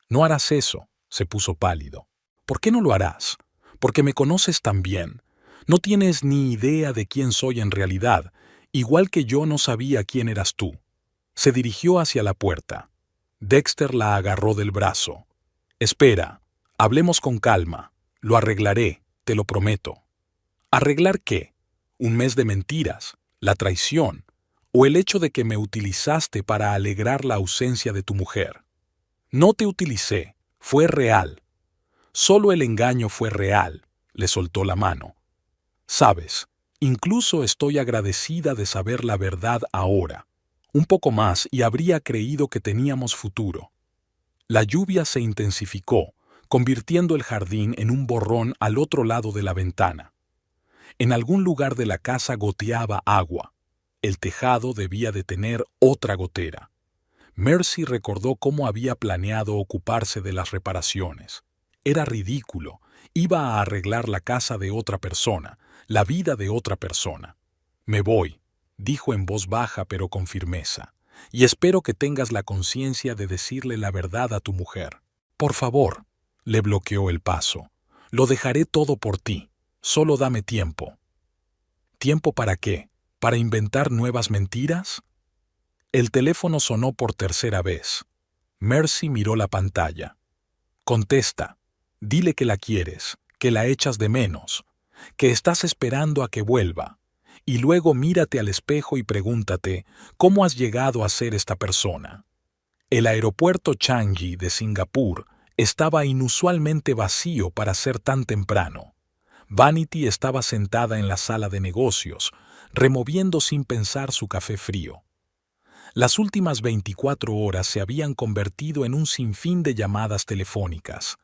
No harás eso, se puso pálido. ¿Por qué no lo harás? Porque me conoces tan bien. No tienes ni idea de quién soy en realidad, igual que yo no sabía quién eras tú. Se dirigió hacia la puerta. Dexter la agarró del brazo. Espera, hablemos con calma. Lo arreglaré, te lo prometo. ¿Arreglar qué? ¿Un mes de mentiras? ¿La traición? ¿O el hecho de que me utilizaste para alegrar la ausencia de tu mujer? No te utilicé, fue real. Solo el engaño fue real, le soltó la mano. Sabes, incluso estoy agradecida de saber la verdad ahora. Un poco más y habría creído que teníamos futuro. La lluvia se intensificó, convirtiendo el jardín en un borrón al otro lado de la ventana. En algún lugar de la casa goteaba agua. El tejado debía de tener otra gotera. Mercy recordó cómo había planeado ocuparse de las reparaciones. Era ridículo. Iba a arreglar la casa de otra persona, la vida de otra persona. Me voy, dijo en voz baja pero con firmeza, y espero que tengas la conciencia de decirle la verdad a tu mujer. Por favor, le bloqueó el paso. Lo dejaré todo por ti. Solo dame tiempo. ¿Tiempo para qué? ¿Para inventar nuevas mentiras? El teléfono sonó por tercera vez. Mercy miró la pantalla. Contesta. Dile que la quieres, que la echas de menos, que estás esperando a que vuelva. Y luego mírate al espejo y pregúntate cómo has llegado a ser esta persona. El aeropuerto Changi de Singapur estaba inusualmente vacío para ser tan temprano. Vanity estaba sentada en la sala de negocios, removiendo sin pensar su café frío. Las últimas 24 horas se habían convertido en un sinfín de llamadas telefónicas.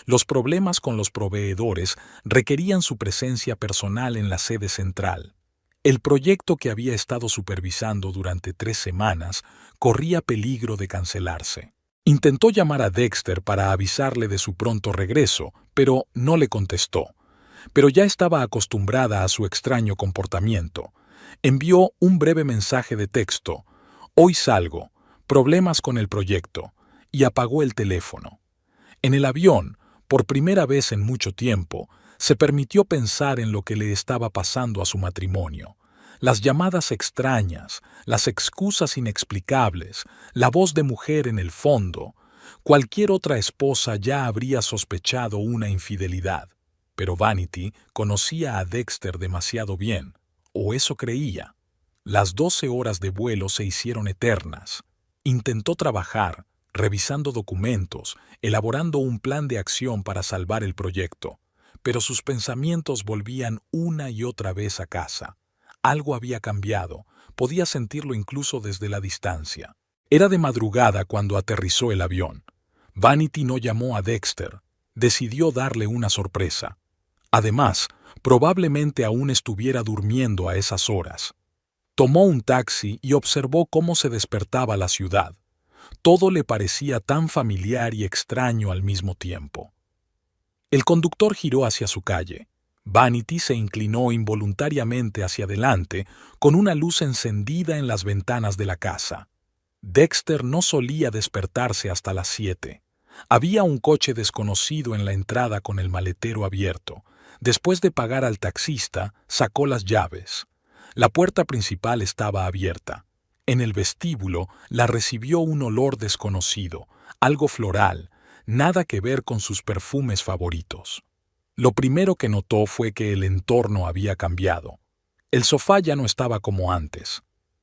Los problemas con los proveedores requerían su presencia personal en la sede central. El proyecto que había estado supervisando durante 3 semanas corría peligro de cancelarse. Intentó llamar a Dexter para avisarle de su pronto regreso, pero no le contestó. Pero ya estaba acostumbrada a su extraño comportamiento. Envió un breve mensaje de texto. Hoy salgo, problemas con el proyecto, y apagó el teléfono. En el avión, por primera vez en mucho tiempo, se permitió pensar en lo que le estaba pasando a su matrimonio. Las llamadas extrañas, las excusas inexplicables, la voz de mujer en el fondo. Cualquier otra esposa ya habría sospechado una infidelidad. Pero Vanity conocía a Dexter demasiado bien, o eso creía. Las 12 horas de vuelo se hicieron eternas. Intentó trabajar, revisando documentos, elaborando un plan de acción para salvar el proyecto, pero sus pensamientos volvían una y otra vez a casa. Algo había cambiado, podía sentirlo incluso desde la distancia. Era de madrugada cuando aterrizó el avión. Vanity no llamó a Dexter, decidió darle una sorpresa. Además, probablemente aún estuviera durmiendo a esas horas. Tomó un taxi y observó cómo se despertaba la ciudad. Todo le parecía tan familiar y extraño al mismo tiempo. El conductor giró hacia su calle. Vanity se inclinó involuntariamente hacia adelante, con una luz encendida en las ventanas de la casa. Dexter no solía despertarse hasta las 7. Había un coche desconocido en la entrada con el maletero abierto. Después de pagar al taxista, sacó las llaves. La puerta principal estaba abierta. En el vestíbulo la recibió un olor desconocido, algo floral, nada que ver con sus perfumes favoritos. Lo primero que notó fue que el entorno había cambiado. El sofá ya no estaba como antes.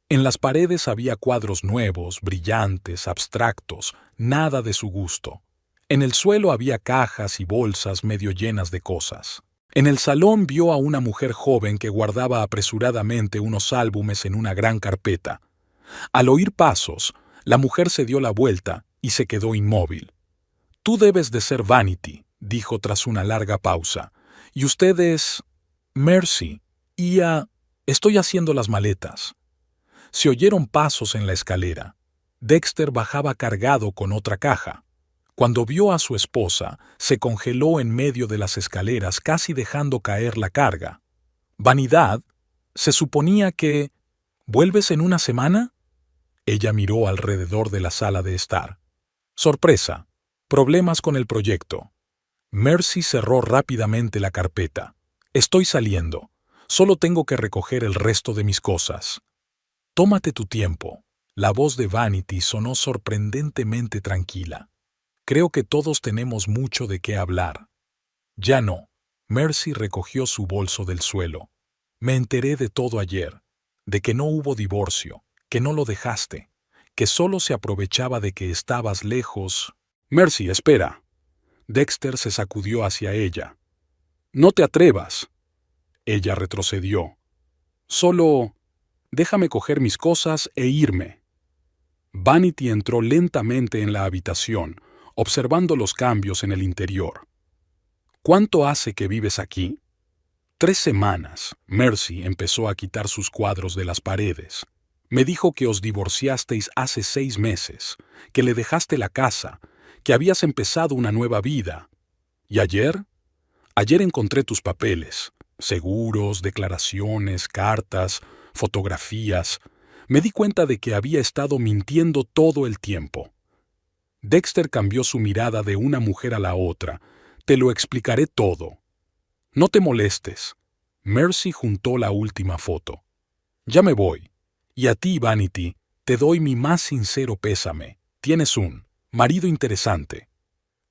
En las paredes había cuadros nuevos, brillantes, abstractos, nada de su gusto. En el suelo había cajas y bolsas medio llenas de cosas. En el salón vio a una mujer joven que guardaba apresuradamente unos álbumes en una gran carpeta. Al oír pasos, la mujer se dio la vuelta y se quedó inmóvil. «Tú debes de ser Vanity», dijo tras una larga pausa. «Y usted es...» «Mercy. Estoy haciendo las maletas». Se oyeron pasos en la escalera. Dexter bajaba cargado con otra caja. Cuando vio a su esposa, se congeló en medio de las escaleras, casi dejando caer la carga. «Vanidad», Se suponía que... ¿Vuelves en una semana? Ella miró alrededor de la sala de estar. Sorpresa. Problemas con el proyecto. Mercy cerró rápidamente la carpeta. Estoy saliendo. Solo tengo que recoger el resto de mis cosas. Tómate tu tiempo. La voz de Vanity sonó sorprendentemente tranquila. Creo que todos tenemos mucho de qué hablar. Ya no. Mercy recogió su bolso del suelo. Me enteré de todo ayer. De que no hubo divorcio, que no lo dejaste, que solo se aprovechaba de que estabas lejos. Mercy, espera. Dexter se sacudió hacia ella. No te atrevas. Ella retrocedió. Solo... déjame coger mis cosas e irme. Vanity entró lentamente en la habitación, observando los cambios en el interior. ¿Cuánto hace que vives aquí? 3 semanas. Mercy empezó a quitar sus cuadros de las paredes. Me dijo que os divorciasteis hace 6 meses, que le dejaste la casa, que habías empezado una nueva vida. ¿Y ayer? Ayer encontré tus papeles, seguros, declaraciones, cartas, fotografías. Me di cuenta de que había estado mintiendo todo el tiempo. Dexter cambió su mirada de una mujer a la otra. Te lo explicaré todo. No te molestes. Mercy juntó la última foto. Ya me voy. Y a ti, Vanity, te doy mi más sincero pésame. Tienes un marido interesante.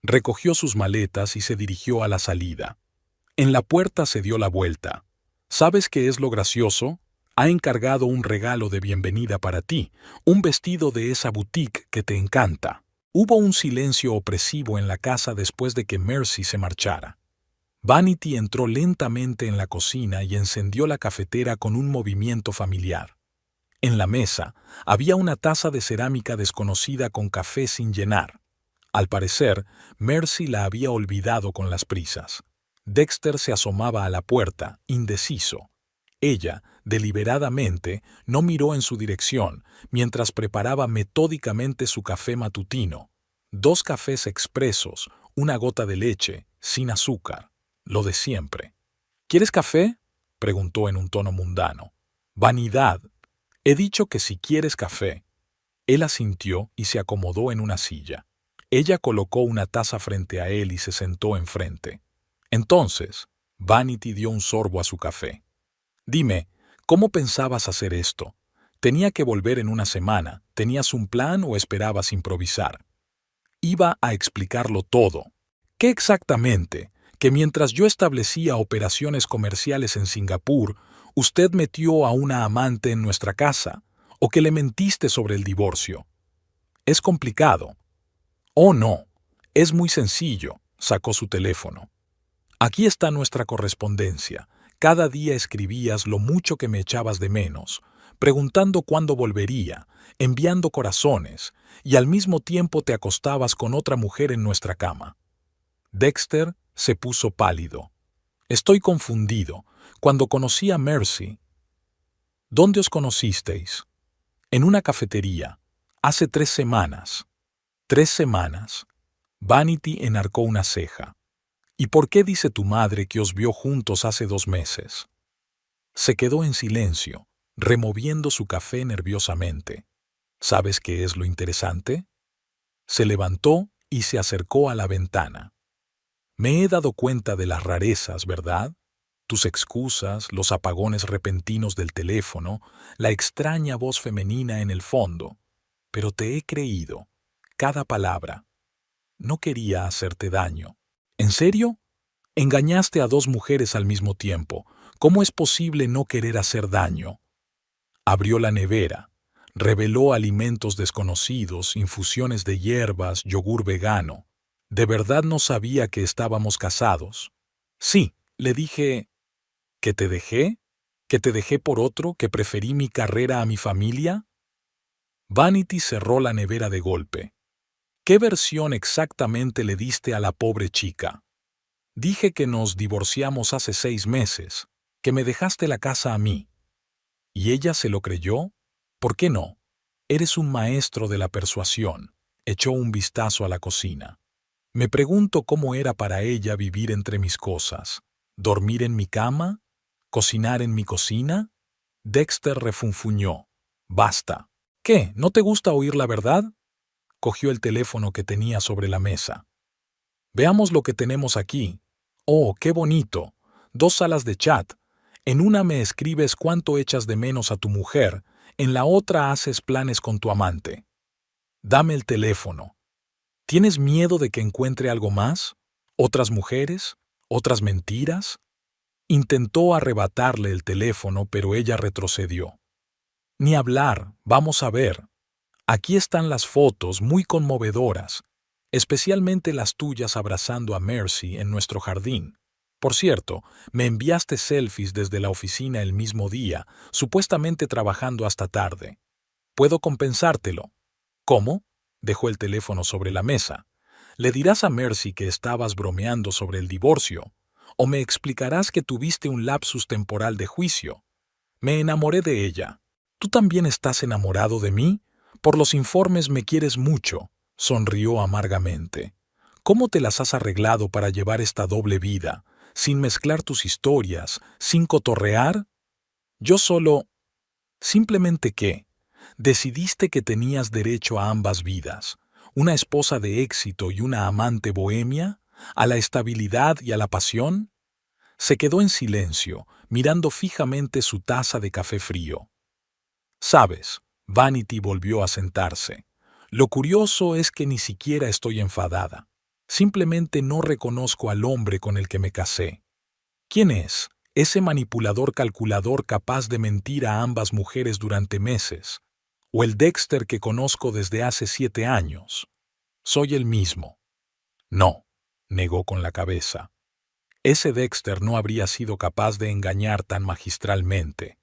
Recogió sus maletas y se dirigió a la salida. En la puerta se dio la vuelta. ¿Sabes qué es lo gracioso? Ha encargado un regalo de bienvenida para ti, un vestido de esa boutique que te encanta. Hubo un silencio opresivo en la casa después de que Mercy se marchara. Vanity entró lentamente en la cocina y encendió la cafetera con un movimiento familiar. En la mesa había una taza de cerámica desconocida con café sin llenar. Al parecer, Mercy la había olvidado con las prisas. Dexter se asomaba a la puerta, indeciso. Ella, deliberadamente, no miró en su dirección mientras preparaba metódicamente su café matutino. 2 cafés expresos, una gota de leche, sin azúcar. Lo de siempre. ¿Quieres café?, preguntó en un tono mundano. Vanidad. He dicho que si quieres café. Él asintió y se acomodó en una silla. Ella colocó una taza frente a él y se sentó enfrente. Entonces, Vanity dio un sorbo a su café. Dime, ¿cómo pensabas hacer esto? ¿Tenía que volver en una semana? ¿Tenías un plan o esperabas improvisar? Iba a explicarlo todo. ¿Qué exactamente? Que mientras yo establecía operaciones comerciales en Singapur, usted metió a una amante en nuestra casa, o que le mentiste sobre el divorcio. Es complicado. Oh, no. Es muy sencillo. Sacó su teléfono. Aquí está nuestra correspondencia. Cada día escribías lo mucho que me echabas de menos, preguntando cuándo volvería, enviando corazones, y al mismo tiempo te acostabas con otra mujer en nuestra cama. Dexter se puso pálido. Estoy confundido. Cuando conocí a Mercy... ¿Dónde os conocisteis? En una cafetería. Hace 3 semanas. 3 semanas. Vanity enarcó una ceja. ¿Y por qué dice tu madre que os vio juntos hace 2 meses? Se quedó en silencio, removiendo su café nerviosamente. ¿Sabes qué es lo interesante? Se levantó y se acercó a la ventana. Me he dado cuenta de las rarezas, ¿verdad? Tus excusas, los apagones repentinos del teléfono, la extraña voz femenina en el fondo. Pero te he creído. Cada palabra. No quería hacerte daño. ¿En serio? Engañaste a 2 mujeres al mismo tiempo. ¿Cómo es posible no querer hacer daño? Abrió la nevera. Reveló alimentos desconocidos, infusiones de hierbas, yogur vegano. ¿De verdad no sabía que estábamos casados? Sí, le dije... ¿Que te dejé? ¿Que te dejé por otro? ¿Que preferí mi carrera a mi familia? Vanity cerró la nevera de golpe. ¿Qué versión exactamente le diste a la pobre chica? Dije que nos divorciamos hace 6 meses, que me dejaste la casa a mí. ¿Y ella se lo creyó? ¿Por qué no? Eres un maestro de la persuasión. Echó un vistazo a la cocina. Me pregunto cómo era para ella vivir entre mis cosas. ¿Dormir en mi cama? ¿Cocinar en mi cocina? Dexter refunfuñó. Basta. ¿Qué? ¿No te gusta oír la verdad? Cogió el teléfono que tenía sobre la mesa. Veamos lo que tenemos aquí. Oh, qué bonito. 2 salas de chat. En una me escribes cuánto echas de menos a tu mujer, en la otra haces planes con tu amante. Dame el teléfono. ¿Tienes miedo de que encuentre algo más? ¿Otras mujeres? ¿Otras mentiras? Intentó arrebatarle el teléfono, pero ella retrocedió. Ni hablar, vamos a ver. Aquí están las fotos muy conmovedoras, especialmente las tuyas abrazando a Mercy en nuestro jardín. Por cierto, me enviaste selfies desde la oficina el mismo día, supuestamente trabajando hasta tarde. ¿Puedo compensártelo? ¿Cómo? Dejó el teléfono sobre la mesa. ¿Le dirás a Mercy que estabas bromeando sobre el divorcio? ¿O me explicarás que tuviste un lapsus temporal de juicio? Me enamoré de ella. ¿Tú también estás enamorado de mí? Por los informes me quieres mucho, sonrió amargamente. ¿Cómo te las has arreglado para llevar esta doble vida, sin mezclar tus historias, sin cotorrear? Yo solo... Simplemente que... Decidiste que tenías derecho a ambas vidas, una esposa de éxito y una amante bohemia, a la estabilidad y a la pasión. Se quedó en silencio, mirando fijamente su taza de café frío. Sabes, Vanity volvió a sentarse. Lo curioso es que ni siquiera estoy enfadada. Simplemente no reconozco al hombre con el que me casé. ¿Quién es? Ese manipulador calculador capaz de mentir a ambas mujeres durante meses. ¿O el Dexter que conozco desde hace 7 años? Soy el mismo. No, negó con la cabeza. Ese Dexter no habría sido capaz de engañar tan magistralmente.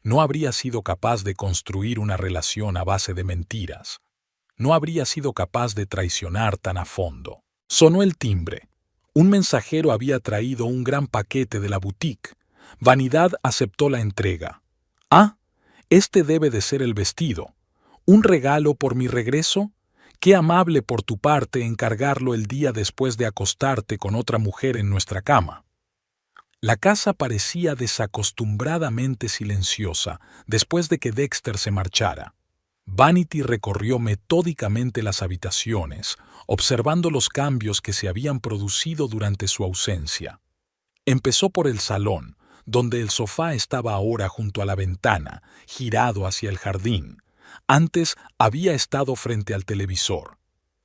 No habría sido capaz de construir una relación a base de mentiras. No habría sido capaz de traicionar tan a fondo. Sonó el timbre. Un mensajero había traído un gran paquete de la boutique. Vanidad aceptó la entrega. Ah, este debe de ser el vestido. ¿Un regalo por mi regreso? Qué amable por tu parte encargarlo el día después de acostarte con otra mujer en nuestra cama. La casa parecía desacostumbradamente silenciosa después de que Dexter se marchara. Vanity recorrió metódicamente las habitaciones, observando los cambios que se habían producido durante su ausencia. Empezó por el salón, donde el sofá estaba ahora junto a la ventana, girado hacia el jardín. Antes había estado frente al televisor.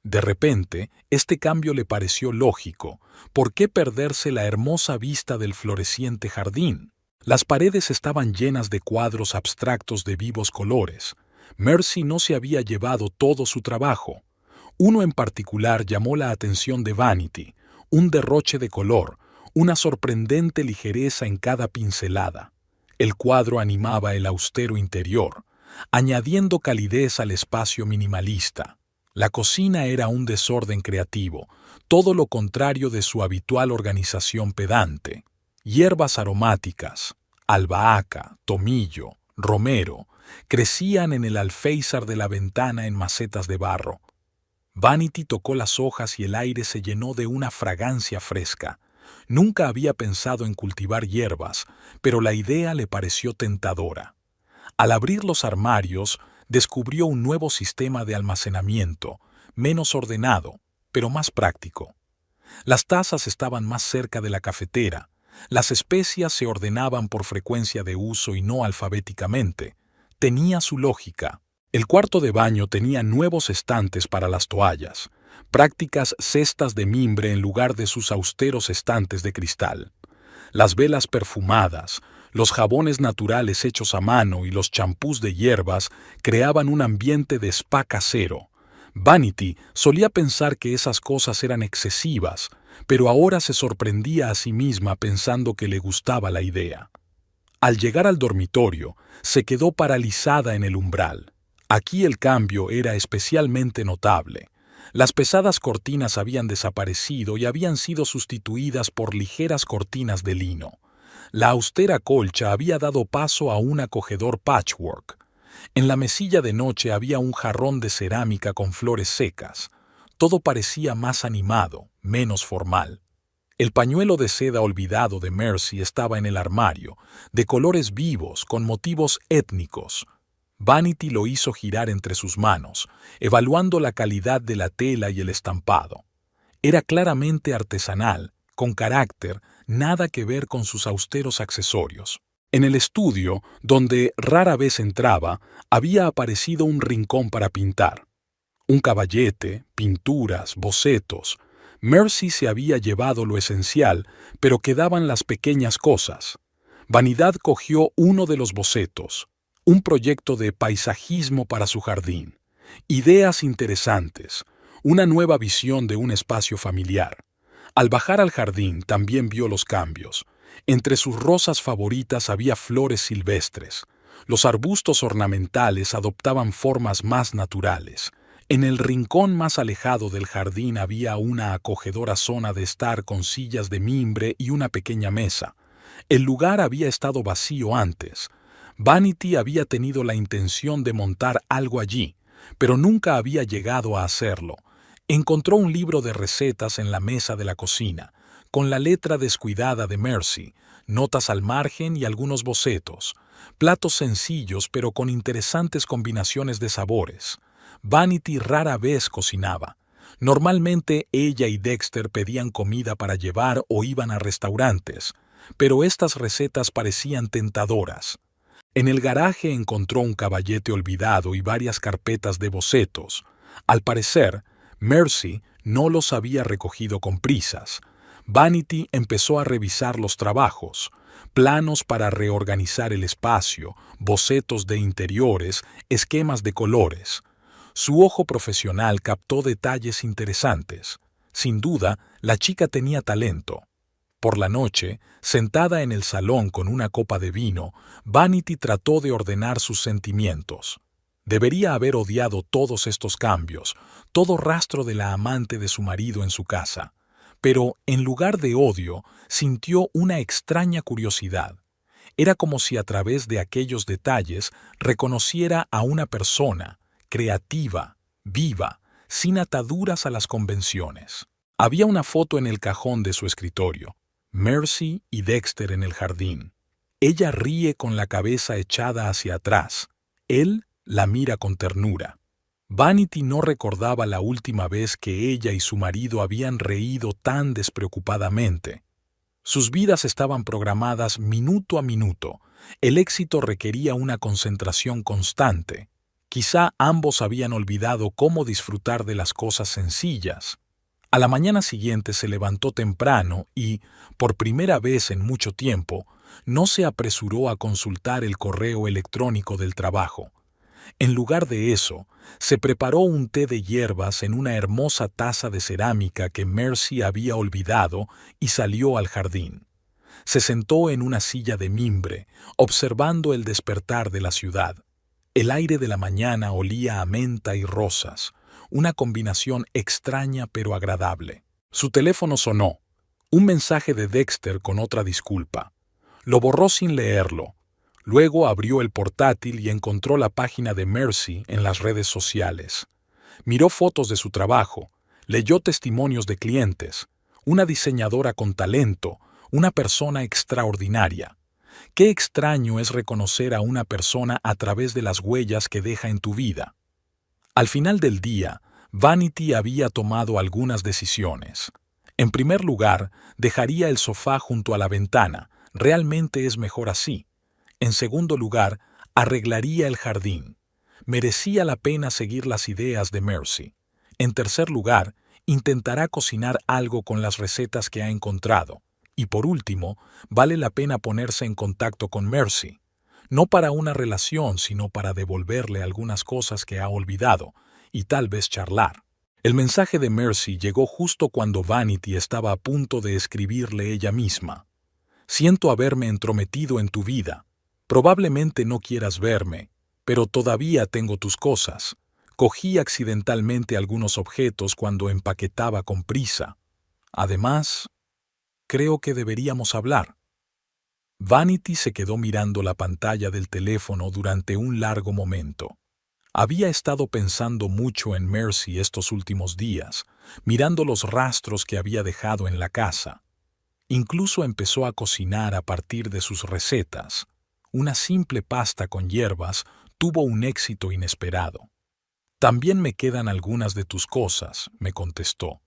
De repente, este cambio le pareció lógico. ¿Por qué perderse la hermosa vista del floreciente jardín? Las paredes estaban llenas de cuadros abstractos de vivos colores. Mercy no se había llevado todo su trabajo. Uno en particular llamó la atención de Vanity, un derroche de color, una sorprendente ligereza en cada pincelada. El cuadro animaba el austero interior, añadiendo calidez al espacio minimalista. La cocina era un desorden creativo, todo lo contrario de su habitual organización pedante. Hierbas aromáticas, albahaca, tomillo, romero, crecían en el alféizar de la ventana en macetas de barro. Vanity tocó las hojas y el aire se llenó de una fragancia fresca. Nunca había pensado en cultivar hierbas, pero la idea le pareció tentadora. Al abrir los armarios, descubrió un nuevo sistema de almacenamiento, menos ordenado, pero más práctico. Las tazas estaban más cerca de la cafetera, las especias se ordenaban por frecuencia de uso y no alfabéticamente. Tenía su lógica. El cuarto de baño tenía nuevos estantes para las toallas, prácticas cestas de mimbre en lugar de sus austeros estantes de cristal. Las velas perfumadas, los jabones naturales hechos a mano y los champús de hierbas creaban un ambiente de spa casero. Vanity solía pensar que esas cosas eran excesivas, pero ahora se sorprendía a sí misma pensando que le gustaba la idea. Al llegar al dormitorio, se quedó paralizada en el umbral. Aquí el cambio era especialmente notable. Las pesadas cortinas habían desaparecido y habían sido sustituidas por ligeras cortinas de lino. La austera colcha había dado paso a un acogedor patchwork. En la mesilla de noche había un jarrón de cerámica con flores secas. Todo parecía más animado, menos formal. El pañuelo de seda olvidado de Mercy estaba en el armario, de colores vivos, con motivos étnicos. Vanity lo hizo girar entre sus manos, evaluando la calidad de la tela y el estampado. Era claramente artesanal, con carácter, nada que ver con sus austeros accesorios. En el estudio, donde rara vez entraba, había aparecido un rincón para pintar. Un caballete, pinturas, bocetos. Mercy se había llevado lo esencial, pero quedaban las pequeñas cosas. Vanidad cogió uno de los bocetos, un proyecto de paisajismo para su jardín. Ideas interesantes, una nueva visión de un espacio familiar. Al bajar al jardín también vio los cambios. Entre sus rosas favoritas había flores silvestres. Los arbustos ornamentales adoptaban formas más naturales. En el rincón más alejado del jardín había una acogedora zona de estar con sillas de mimbre y una pequeña mesa. El lugar había estado vacío antes. Vanity había tenido la intención de montar algo allí, pero nunca había llegado a hacerlo. Encontró un libro de recetas en la mesa de la cocina, con la letra descuidada de Mercy, notas al margen y algunos bocetos. Platos sencillos pero con interesantes combinaciones de sabores. Vanity rara vez cocinaba. Normalmente ella y Dexter pedían comida para llevar o iban a restaurantes, pero estas recetas parecían tentadoras. En el garaje encontró un caballete olvidado y varias carpetas de bocetos. Al parecer, Mercy no los había recogido con prisas. Vanity empezó a revisar los trabajos, planos para reorganizar el espacio, bocetos de interiores, esquemas de colores. Su ojo profesional captó detalles interesantes. Sin duda, la chica tenía talento. Por la noche, sentada en el salón con una copa de vino, Vanity trató de ordenar sus sentimientos. Debería haber odiado todos estos cambios, todo rastro de la amante de su marido en su casa. Pero, en lugar de odio, sintió una extraña curiosidad. Era como si a través de aquellos detalles reconociera a una persona, creativa, viva, sin ataduras a las convenciones. Había una foto en el cajón de su escritorio. Mercy y Dexter en el jardín. Ella ríe con la cabeza echada hacia atrás. Él la mira con ternura. Vanity no recordaba la última vez que ella y su marido habían reído tan despreocupadamente. Sus vidas estaban programadas minuto a minuto. El éxito requería una concentración constante. Quizá ambos habían olvidado cómo disfrutar de las cosas sencillas. A la mañana siguiente se levantó temprano y, por primera vez en mucho tiempo, no se apresuró a consultar el correo electrónico del trabajo. En lugar de eso, se preparó un té de hierbas en una hermosa taza de cerámica que Mercy había olvidado y salió al jardín. Se sentó en una silla de mimbre, observando el despertar de la ciudad. El aire de la mañana olía a menta y rosas, una combinación extraña pero agradable. Su teléfono sonó, un mensaje de Dexter con otra disculpa. Lo borró sin leerlo. Luego abrió el portátil y encontró la página de Mercy en las redes sociales. Miró fotos de su trabajo, leyó testimonios de clientes, una diseñadora con talento, una persona extraordinaria. Qué extraño es reconocer a una persona a través de las huellas que deja en tu vida. Al final del día, Vanity había tomado algunas decisiones. En primer lugar, dejaría el sofá junto a la ventana. Realmente es mejor así. En segundo lugar, arreglaría el jardín. Merecía la pena seguir las ideas de Mercy. En tercer lugar, intentará cocinar algo con las recetas que ha encontrado. Y por último, vale la pena ponerse en contacto con Mercy. No para una relación, sino para devolverle algunas cosas que ha olvidado, y tal vez charlar. El mensaje de Mercy llegó justo cuando Vanity estaba a punto de escribirle ella misma. Siento haberme entrometido en tu vida. Probablemente no quieras verme, pero todavía tengo tus cosas. Cogí accidentalmente algunos objetos cuando empaquetaba con prisa. Además, creo que deberíamos hablar. Vanity se quedó mirando la pantalla del teléfono durante un largo momento. Había estado pensando mucho en Mercy estos últimos días, mirando los rastros que había dejado en la casa. Incluso empezó a cocinar a partir de sus recetas. Una simple pasta con hierbas tuvo un éxito inesperado. También me quedan algunas de tus cosas, me contestó.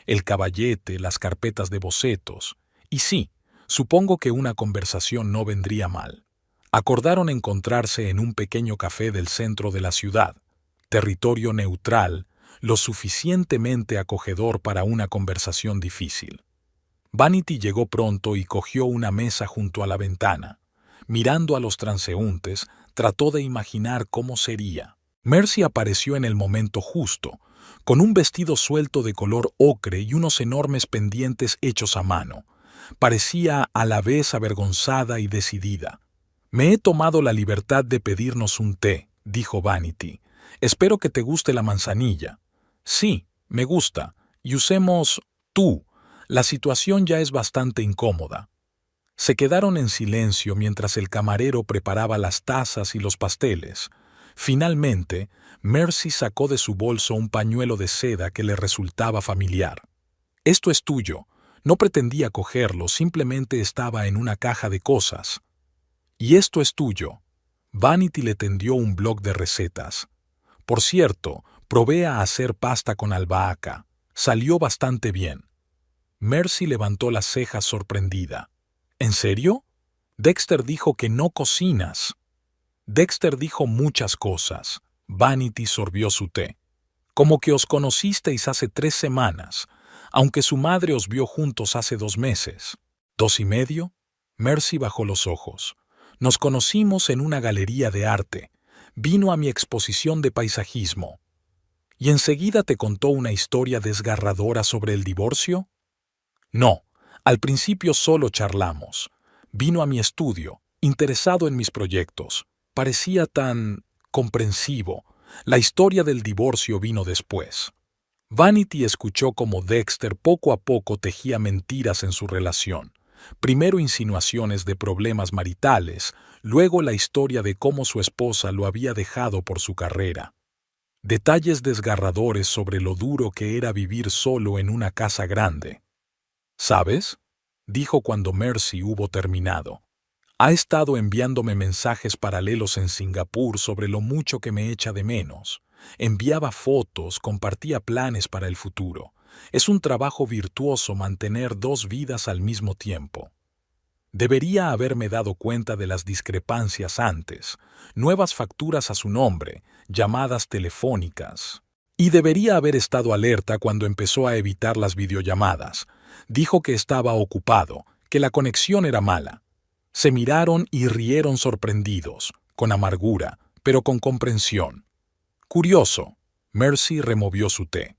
El caballete, las carpetas de bocetos. Y sí, supongo que una conversación no vendría mal. Acordaron encontrarse en un pequeño café del centro de la ciudad, territorio neutral, lo suficientemente acogedor para una conversación difícil. Vanity llegó pronto y cogió una mesa junto a la ventana. Mirando a los transeúntes, trató de imaginar cómo sería. Mercy apareció en el momento justo, con un vestido suelto de color ocre y unos enormes pendientes hechos a mano. Parecía a la vez avergonzada y decidida. «Me he tomado la libertad de pedirnos un té», dijo Vanity. «Espero que te guste la manzanilla». «Sí, me gusta. Y usemos tú. La situación ya es bastante incómoda». Se quedaron en silencio mientras el camarero preparaba las tazas y los pasteles. Finalmente, Mercy sacó de su bolso un pañuelo de seda que le resultaba familiar. «Esto es tuyo». No pretendía cogerlo, simplemente estaba en una caja de cosas. «Y esto es tuyo». Vanity le tendió un bloc de recetas. «Por cierto, probé a hacer pasta con albahaca. Salió bastante bien». Mercy levantó las cejas sorprendida. «¿En serio? Dexter dijo que no cocinas». «Dexter dijo muchas cosas». Vanity sorbió su té. «Como que os conocisteis hace 3 semanas, aunque su madre os vio juntos hace 2 meses». ¿2 y medio? Mercy bajó los ojos. «Nos conocimos en una galería de arte. Vino a mi exposición de paisajismo». «¿Y enseguida te contó una historia desgarradora sobre el divorcio?» «No, al principio solo charlamos. Vino a mi estudio, interesado en mis proyectos. Parecía tan comprensivo. La historia del divorcio vino después». Vanity escuchó cómo Dexter poco a poco tejía mentiras en su relación. Primero insinuaciones de problemas maritales, luego la historia de cómo su esposa lo había dejado por su carrera. Detalles desgarradores sobre lo duro que era vivir solo en una casa grande. «¿Sabes?», dijo cuando Mercy hubo terminado. «Ha estado enviándome mensajes paralelos en Singapur sobre lo mucho que me echa de menos. Enviaba fotos, compartía planes para el futuro. Es un trabajo virtuoso mantener 2 vidas al mismo tiempo. Debería haberme dado cuenta de las discrepancias antes, nuevas facturas a su nombre, llamadas telefónicas. Y debería haber estado alerta cuando empezó a evitar las videollamadas. Dijo que estaba ocupado, que la conexión era mala». Se miraron y rieron sorprendidos, con amargura, pero con comprensión. «Curioso». Mercy removió su té.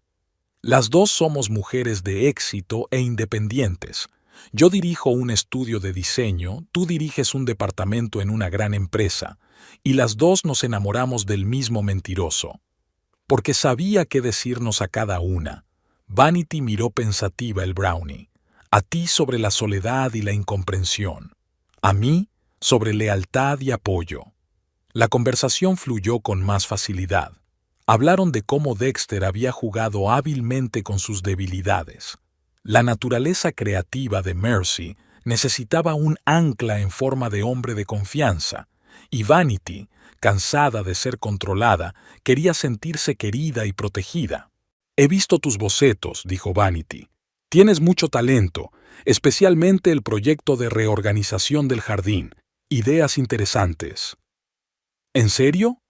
«Las dos somos mujeres de éxito e independientes. Yo dirijo un estudio de diseño, tú diriges un departamento en una gran empresa, y las dos nos enamoramos del mismo mentiroso». Porque sabía qué decirnos a cada una. Vanity miró pensativa el brownie. «A ti sobre la soledad y la incomprensión. A mí sobre lealtad y apoyo». La conversación fluyó con más facilidad. Hablaron de cómo Dexter había jugado hábilmente con sus debilidades. La naturaleza creativa de Mercy necesitaba un ancla en forma de hombre de confianza, y Vanity, cansada de ser controlada, quería sentirse querida y protegida. «He visto tus bocetos», dijo Vanity. «Tienes mucho talento, especialmente el proyecto de reorganización del jardín. Ideas interesantes». «¿En serio?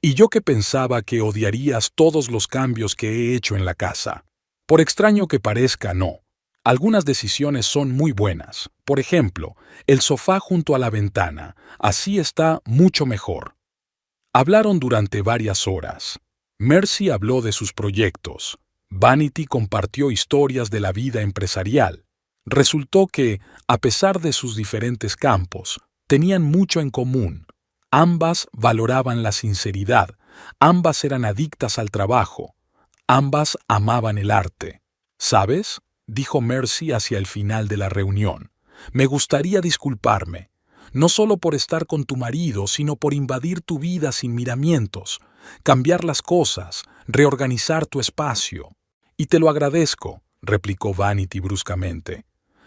Y yo que pensaba que odiarías todos los cambios que he hecho en la casa». «Por extraño que parezca, no. Algunas decisiones son muy buenas. Por ejemplo, el sofá junto a la ventana. Así está mucho mejor». Hablaron durante varias horas. Mercy habló de sus proyectos. Vanity compartió historias de la vida empresarial. Resultó que, a pesar de sus diferentes campos, tenían mucho en común. Ambas valoraban la sinceridad, ambas eran adictas al trabajo, ambas amaban el arte. «¿Sabes?», dijo Mercy hacia el final de la reunión. «Me gustaría disculparme, no solo por estar con tu marido, sino por invadir tu vida sin miramientos, cambiar las cosas, reorganizar tu espacio». «Y te lo agradezco», replicó Vanity bruscamente.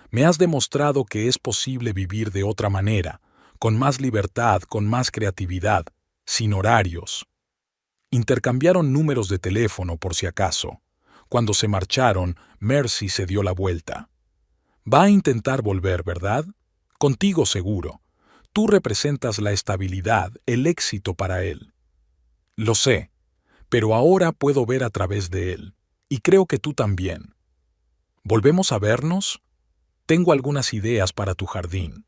Me has demostrado que es posible vivir de otra manera, con más libertad, con más creatividad, sin horarios. Intercambiaron números de teléfono por si acaso. Cuando se marcharon, Mercy se dio la vuelta. Va a intentar volver, ¿verdad? Contigo seguro. Tú representas la estabilidad, el éxito para él. Lo sé, pero ahora puedo ver a través de él. Y creo que tú también. ¿Volvemos a vernos? Tengo algunas ideas para tu jardín.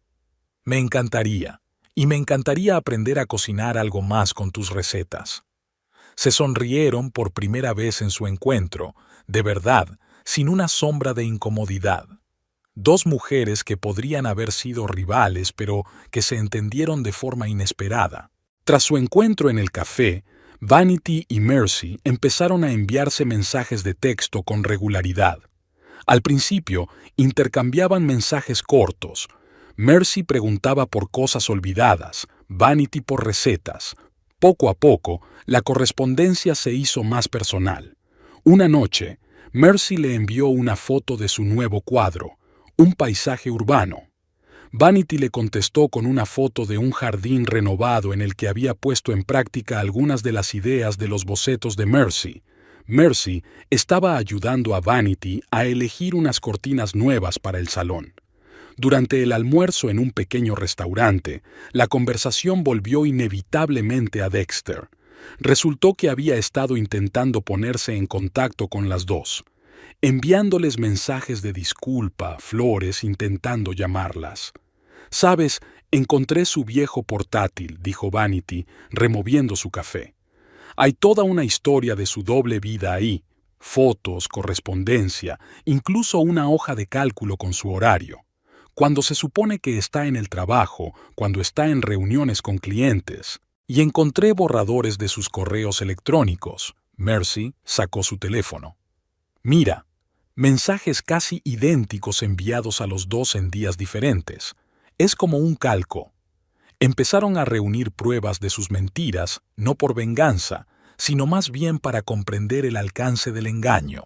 Me encantaría, y me encantaría aprender a cocinar algo más con tus recetas. Se sonrieron por primera vez en su encuentro, de verdad, sin una sombra de incomodidad. Dos mujeres que podrían haber sido rivales, pero que se entendieron de forma inesperada. Tras su encuentro en el café, Vanity y Mercy empezaron a enviarse mensajes de texto con regularidad. Al principio, intercambiaban mensajes cortos. Mercy preguntaba por cosas olvidadas, Vanity por recetas. Poco a poco, la correspondencia se hizo más personal. Una noche, Mercy le envió una foto de su nuevo cuadro, un paisaje urbano. Vanity le contestó con una foto de un jardín renovado en el que había puesto en práctica algunas de las ideas de los bocetos de Mercy. Mercy estaba ayudando a Vanity a elegir unas cortinas nuevas para el salón. Durante el almuerzo en un pequeño restaurante, la conversación volvió inevitablemente a Dexter. Resultó que había estado intentando ponerse en contacto con las dos, enviándoles mensajes de disculpa, flores, intentando llamarlas. «Sabes, encontré su viejo portátil», dijo Vanity, removiendo su café. «Hay toda una historia de su doble vida ahí, fotos, correspondencia, incluso una hoja de cálculo con su horario. Cuando se supone que está en el trabajo, cuando está en reuniones con clientes. Y encontré borradores de sus correos electrónicos». Mercy sacó su teléfono. «Mira, mensajes casi idénticos enviados a los dos en días diferentes. Es como un calco». Empezaron a reunir pruebas de sus mentiras, no por venganza, sino más bien para comprender el alcance del engaño.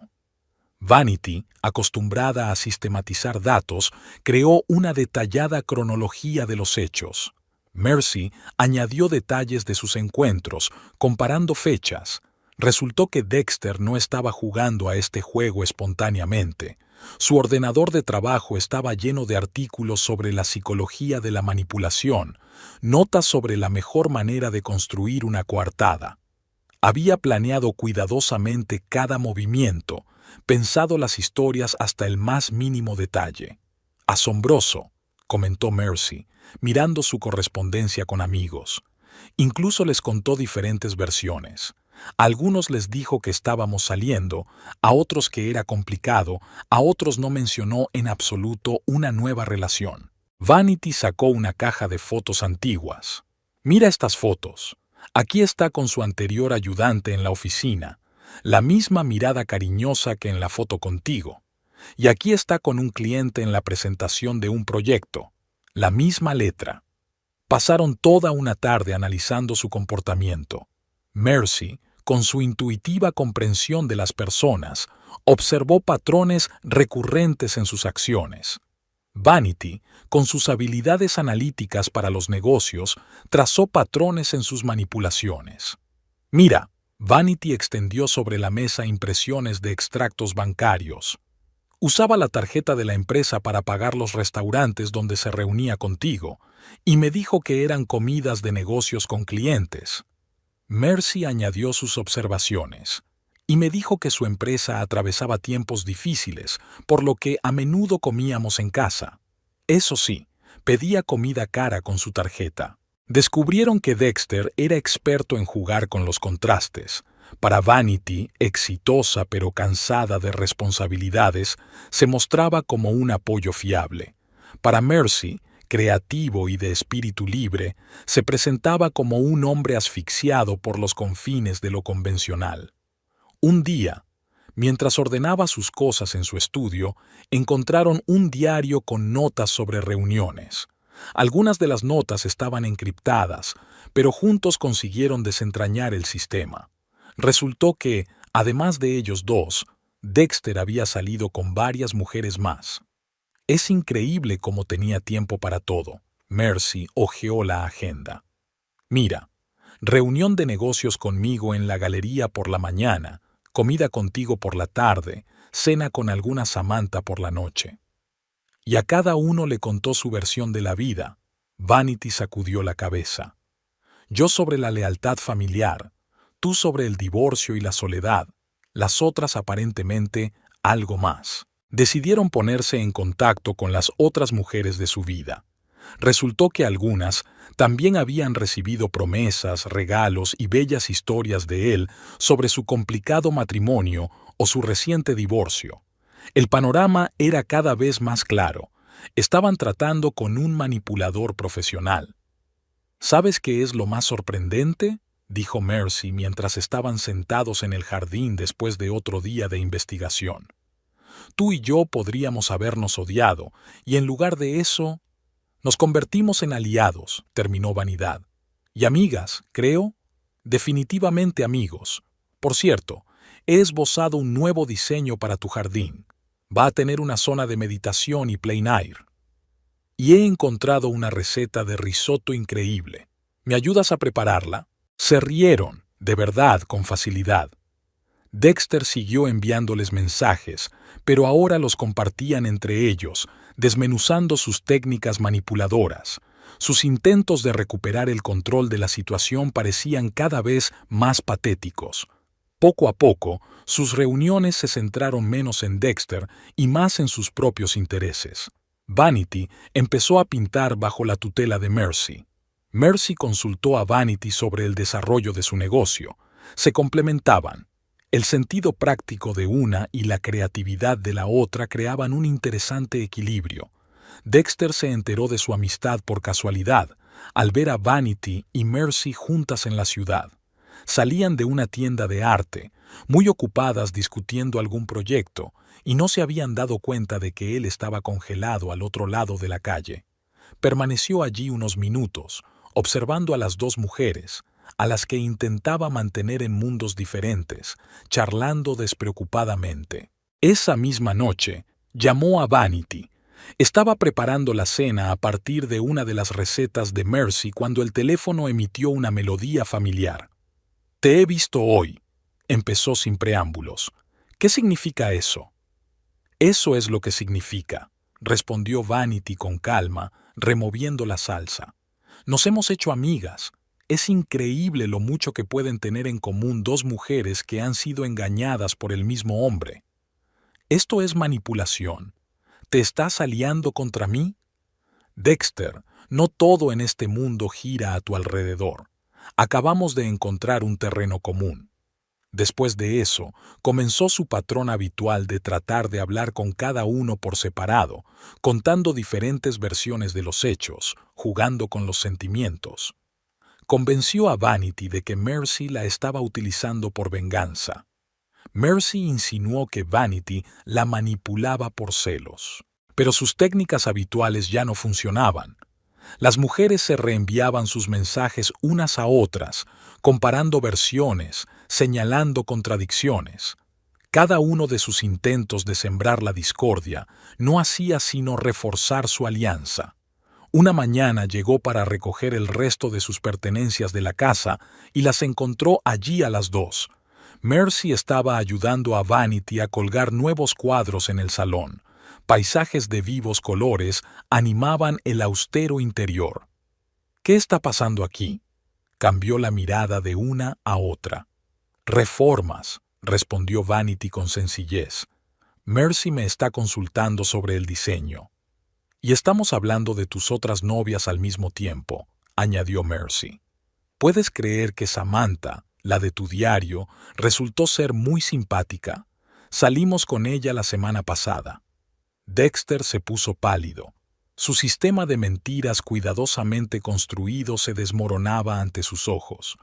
Vanity, acostumbrada a sistematizar datos, creó una detallada cronología de los hechos. Mercy añadió detalles de sus encuentros, comparando fechas. Resultó que Dexter no estaba jugando a este juego espontáneamente. Su ordenador de trabajo estaba lleno de artículos sobre la psicología de la manipulación, notas sobre la mejor manera de construir una coartada. Había planeado cuidadosamente cada movimiento, pensado las historias hasta el más mínimo detalle. «Asombroso», comentó Mercy, mirando su correspondencia con amigos. Incluso les contó diferentes versiones. A algunos les dijo que estábamos saliendo, a otros que era complicado, a otros no mencionó en absoluto una nueva relación. Vanity sacó una caja de fotos antiguas. «Mira estas fotos. Aquí está con su anterior ayudante en la oficina, la misma mirada cariñosa que en la foto contigo. Y aquí está con un cliente en la presentación de un proyecto, la misma letra». Pasaron toda una tarde analizando su comportamiento. Mercy, con su intuitiva comprensión de las personas, observó patrones recurrentes en sus acciones. Vanity, con sus habilidades analíticas para los negocios, trazó patrones en sus manipulaciones. «Mira», Vanity extendió sobre la mesa impresiones de extractos bancarios. «Usaba la tarjeta de la empresa para pagar los restaurantes donde se reunía contigo, y me dijo que eran comidas de negocios con clientes». Mercy añadió sus observaciones. «Y me dijo que su empresa atravesaba tiempos difíciles, por lo que a menudo comíamos en casa. Eso sí, pedía comida cara con su tarjeta». Descubrieron que Dexter era experto en jugar con los contrastes. Para Vanity, exitosa pero cansada de responsabilidades, se mostraba como un apoyo fiable. Para Mercy, creativo y de espíritu libre, se presentaba como un hombre asfixiado por los confines de lo convencional. Un día, mientras ordenaba sus cosas en su estudio, encontraron un diario con notas sobre reuniones. Algunas de las notas estaban encriptadas, pero juntos consiguieron desentrañar el sistema. Resultó que, además de ellos dos, Dexter había salido con varias mujeres más. Es increíble cómo tenía tiempo para todo. Mercy hojeó la agenda. Mira, reunión de negocios conmigo en la galería por la mañana, comida contigo por la tarde, cena con alguna Samantha por la noche. Y a cada uno le contó su versión de la vida. Vanity sacudió la cabeza. Yo sobre la lealtad familiar, tú sobre el divorcio y la soledad, las otras aparentemente algo más. Decidieron ponerse en contacto con las otras mujeres de su vida. Resultó que algunas también habían recibido promesas, regalos y bellas historias de él sobre su complicado matrimonio o su reciente divorcio. El panorama era cada vez más claro. Estaban tratando con un manipulador profesional. ¿Sabes qué es lo más sorprendente?, dijo Mercy mientras estaban sentados en el jardín después de otro día de investigación. Tú y yo podríamos habernos odiado, y en lugar de eso, nos convertimos en aliados, terminó Vanidad. Y amigas, creo. Definitivamente amigos. Por cierto, he esbozado un nuevo diseño para tu jardín. Va a tener una zona de meditación y plein air. Y he encontrado una receta de risotto increíble. ¿Me ayudas a prepararla? Se rieron, de verdad, con facilidad. Dexter siguió enviándoles mensajes, pero ahora los compartían entre ellos, desmenuzando sus técnicas manipuladoras. Sus intentos de recuperar el control de la situación parecían cada vez más patéticos. Poco a poco, sus reuniones se centraron menos en Dexter y más en sus propios intereses. Vanity empezó a pintar bajo la tutela de Mercy. Mercy consultó a Vanity sobre el desarrollo de su negocio. Se complementaban. El sentido práctico de una y la creatividad de la otra creaban un interesante equilibrio. Dexter se enteró de su amistad por casualidad, al ver a Vanity y Mercy juntas en la ciudad. Salían de una tienda de arte, muy ocupadas discutiendo algún proyecto, y no se habían dado cuenta de que él estaba congelado al otro lado de la calle. Permaneció allí unos minutos, observando a las dos mujeres, a las que intentaba mantener en mundos diferentes, charlando despreocupadamente. Esa misma noche, llamó a Vanity. Estaba preparando la cena a partir de una de las recetas de Mercy cuando el teléfono emitió una melodía familiar. «Te he visto hoy», empezó sin preámbulos. «¿Qué significa eso?» «Eso es lo que significa», respondió Vanity con calma, removiendo la salsa. «Nos hemos hecho amigas. Es increíble lo mucho que pueden tener en común dos mujeres que han sido engañadas por el mismo hombre. Esto es manipulación. ¿Te estás aliando contra mí? Dexter, no todo en este mundo gira a tu alrededor. Acabamos de encontrar un terreno común». Después de eso, comenzó su patrón habitual de tratar de hablar con cada uno por separado, contando diferentes versiones de los hechos, jugando con los sentimientos. Convenció a Vanity de que Mercy la estaba utilizando por venganza. Mercy insinuó que Vanity la manipulaba por celos. Pero sus técnicas habituales ya no funcionaban. Las mujeres se reenviaban sus mensajes unas a otras, comparando versiones, señalando contradicciones. Cada uno de sus intentos de sembrar la discordia no hacía sino reforzar su alianza. Una mañana llegó para recoger el resto de sus pertenencias de la casa y las encontró allí a las dos. Mercy estaba ayudando a Vanity a colgar nuevos cuadros en el salón. Paisajes de vivos colores animaban el austero interior. «¿Qué está pasando aquí?», cambió la mirada de una a otra. «Reformas», respondió Vanity con sencillez. «Mercy me está consultando sobre el diseño». «Y estamos hablando de tus otras novias al mismo tiempo», añadió Mercy. «¿Puedes creer que Samantha, la de tu diario, resultó ser muy simpática? Salimos con ella la semana pasada». Dexter se puso pálido. Su sistema de mentiras cuidadosamente construido se desmoronaba ante sus ojos.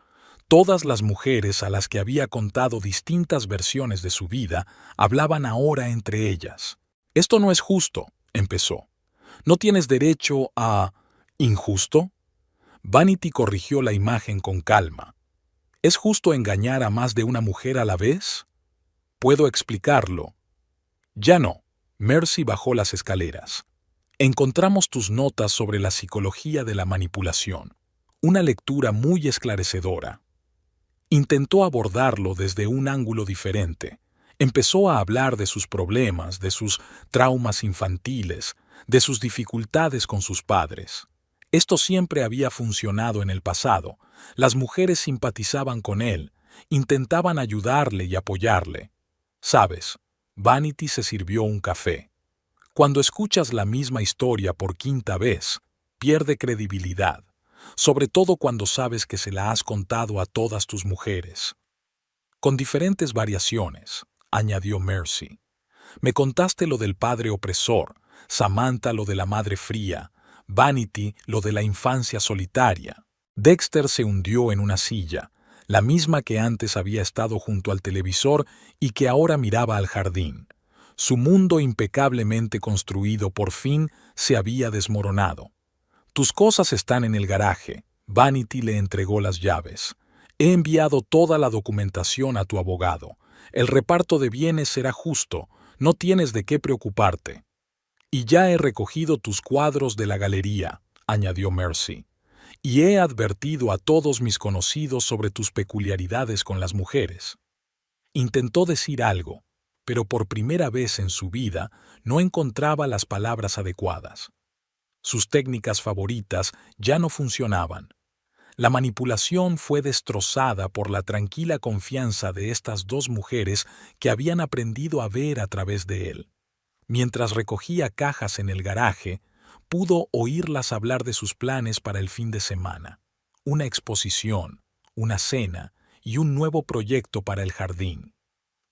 Todas las mujeres a las que había contado distintas versiones de su vida hablaban ahora entre ellas. «Esto no es justo», empezó. «No tienes derecho a...» «¿Injusto?» Vanity corrigió la imagen con calma. «¿Es justo engañar a más de una mujer a la vez?» «Puedo explicarlo». «Ya no». Mercy bajó las escaleras. Encontramos tus notas sobre la psicología de la manipulación, una lectura muy esclarecedora. Intentó abordarlo desde un ángulo diferente. Empezó a hablar de sus problemas, de sus traumas infantiles, de sus dificultades con sus padres. Esto siempre había funcionado en el pasado. Las mujeres simpatizaban con él, intentaban ayudarle y apoyarle. ¿Sabes? Vanity se sirvió un café. Cuando escuchas la misma historia por quinta vez, pierde credibilidad, sobre todo cuando sabes que se la has contado a todas tus mujeres. Con diferentes variaciones, añadió Mercy. Me contaste lo del padre opresor, Samantha lo de la madre fría, Vanity lo de la infancia solitaria. Dexter se hundió en una silla, la misma que antes había estado junto al televisor y que ahora miraba al jardín. Su mundo impecablemente construido por fin se había desmoronado. Tus cosas están en el garaje. Vanity le entregó las llaves. He enviado toda la documentación a tu abogado. El reparto de bienes será justo. No tienes de qué preocuparte. Y ya he recogido tus cuadros de la galería, añadió Mercy. Y he advertido a todos mis conocidos sobre tus peculiaridades con las mujeres. Intentó decir algo, pero por primera vez en su vida no encontraba las palabras adecuadas. Sus técnicas favoritas ya no funcionaban. La manipulación fue destrozada por la tranquila confianza de estas dos mujeres que habían aprendido a ver a través de él. Mientras recogía cajas en el garaje, pudo oírlas hablar de sus planes para el fin de semana. Una exposición, una cena y un nuevo proyecto para el jardín.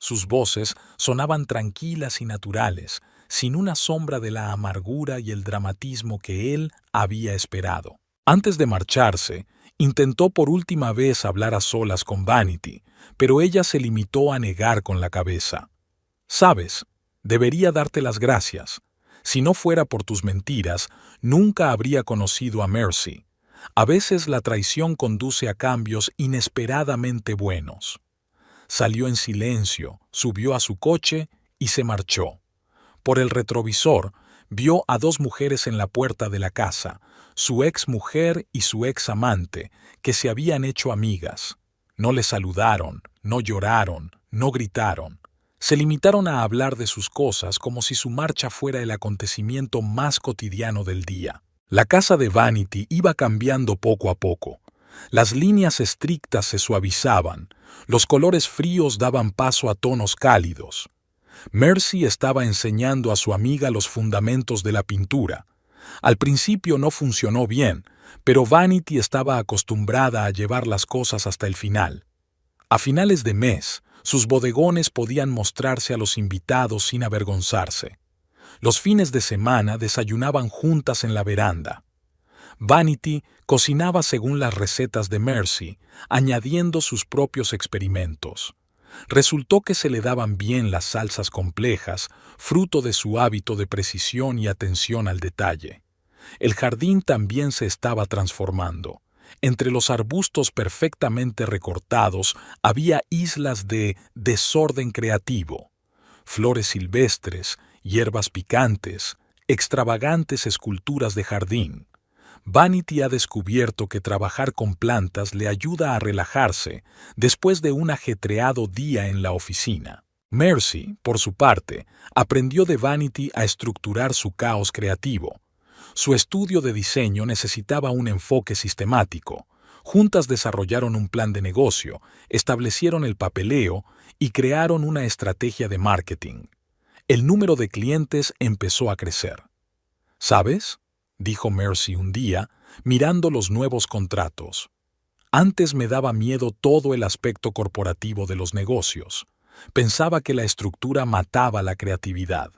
Sus voces sonaban tranquilas y naturales, sin una sombra de la amargura y el dramatismo que él había esperado. Antes de marcharse, intentó por última vez hablar a solas con Vanity, pero ella se limitó a negar con la cabeza. «Sabes, debería darte las gracias. Si no fuera por tus mentiras, nunca habría conocido a Mercy. A veces la traición conduce a cambios inesperadamente buenos». Salió en silencio, subió a su coche y se marchó. Por el retrovisor, vio a dos mujeres en la puerta de la casa, su ex mujer y su ex amante, que se habían hecho amigas. No le saludaron, no lloraron, no gritaron. Se limitaron a hablar de sus cosas como si su marcha fuera el acontecimiento más cotidiano del día. La casa de Vanity iba cambiando poco a poco. Las líneas estrictas se suavizaban, los colores fríos daban paso a tonos cálidos. Mercy estaba enseñando a su amiga los fundamentos de la pintura. Al principio no funcionó bien, pero Vanity estaba acostumbrada a llevar las cosas hasta el final. A finales de mes, sus bodegones podían mostrarse a los invitados sin avergonzarse. Los fines de semana desayunaban juntas en la veranda. Vanity cocinaba según las recetas de Mercy, añadiendo sus propios experimentos. Resultó que se le daban bien las salsas complejas, fruto de su hábito de precisión y atención al detalle. El jardín también se estaba transformando. Entre los arbustos perfectamente recortados había islas de desorden creativo. Flores silvestres, hierbas picantes, extravagantes esculturas de jardín. Vanity ha descubierto que trabajar con plantas le ayuda a relajarse después de un ajetreado día en la oficina. Mercy, por su parte, aprendió de Vanity a estructurar su caos creativo. Su estudio de diseño necesitaba un enfoque sistemático. Juntas desarrollaron un plan de negocio, establecieron el papeleo y crearon una estrategia de marketing. El número de clientes empezó a crecer. ¿Sabes?, dijo Mercy un día, mirando los nuevos contratos. Antes me daba miedo todo el aspecto corporativo de los negocios. Pensaba que la estructura mataba la creatividad.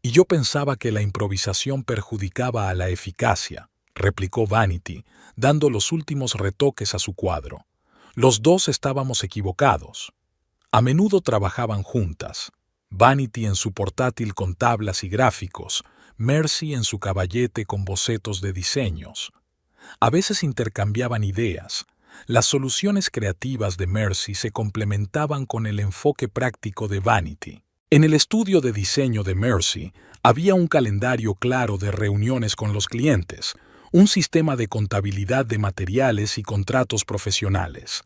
Y yo pensaba que la improvisación perjudicaba a la eficacia, replicó Vanity, dando los últimos retoques a su cuadro. Los dos estábamos equivocados. A menudo trabajaban juntas. Vanity en su portátil con tablas y gráficos, Mercy en su caballete con bocetos de diseños. A veces intercambiaban ideas. Las soluciones creativas de Mercy se complementaban con el enfoque práctico de Vanity. En el estudio de diseño de Mercy Había un calendario claro de reuniones con los clientes, un sistema de contabilidad de materiales y contratos profesionales.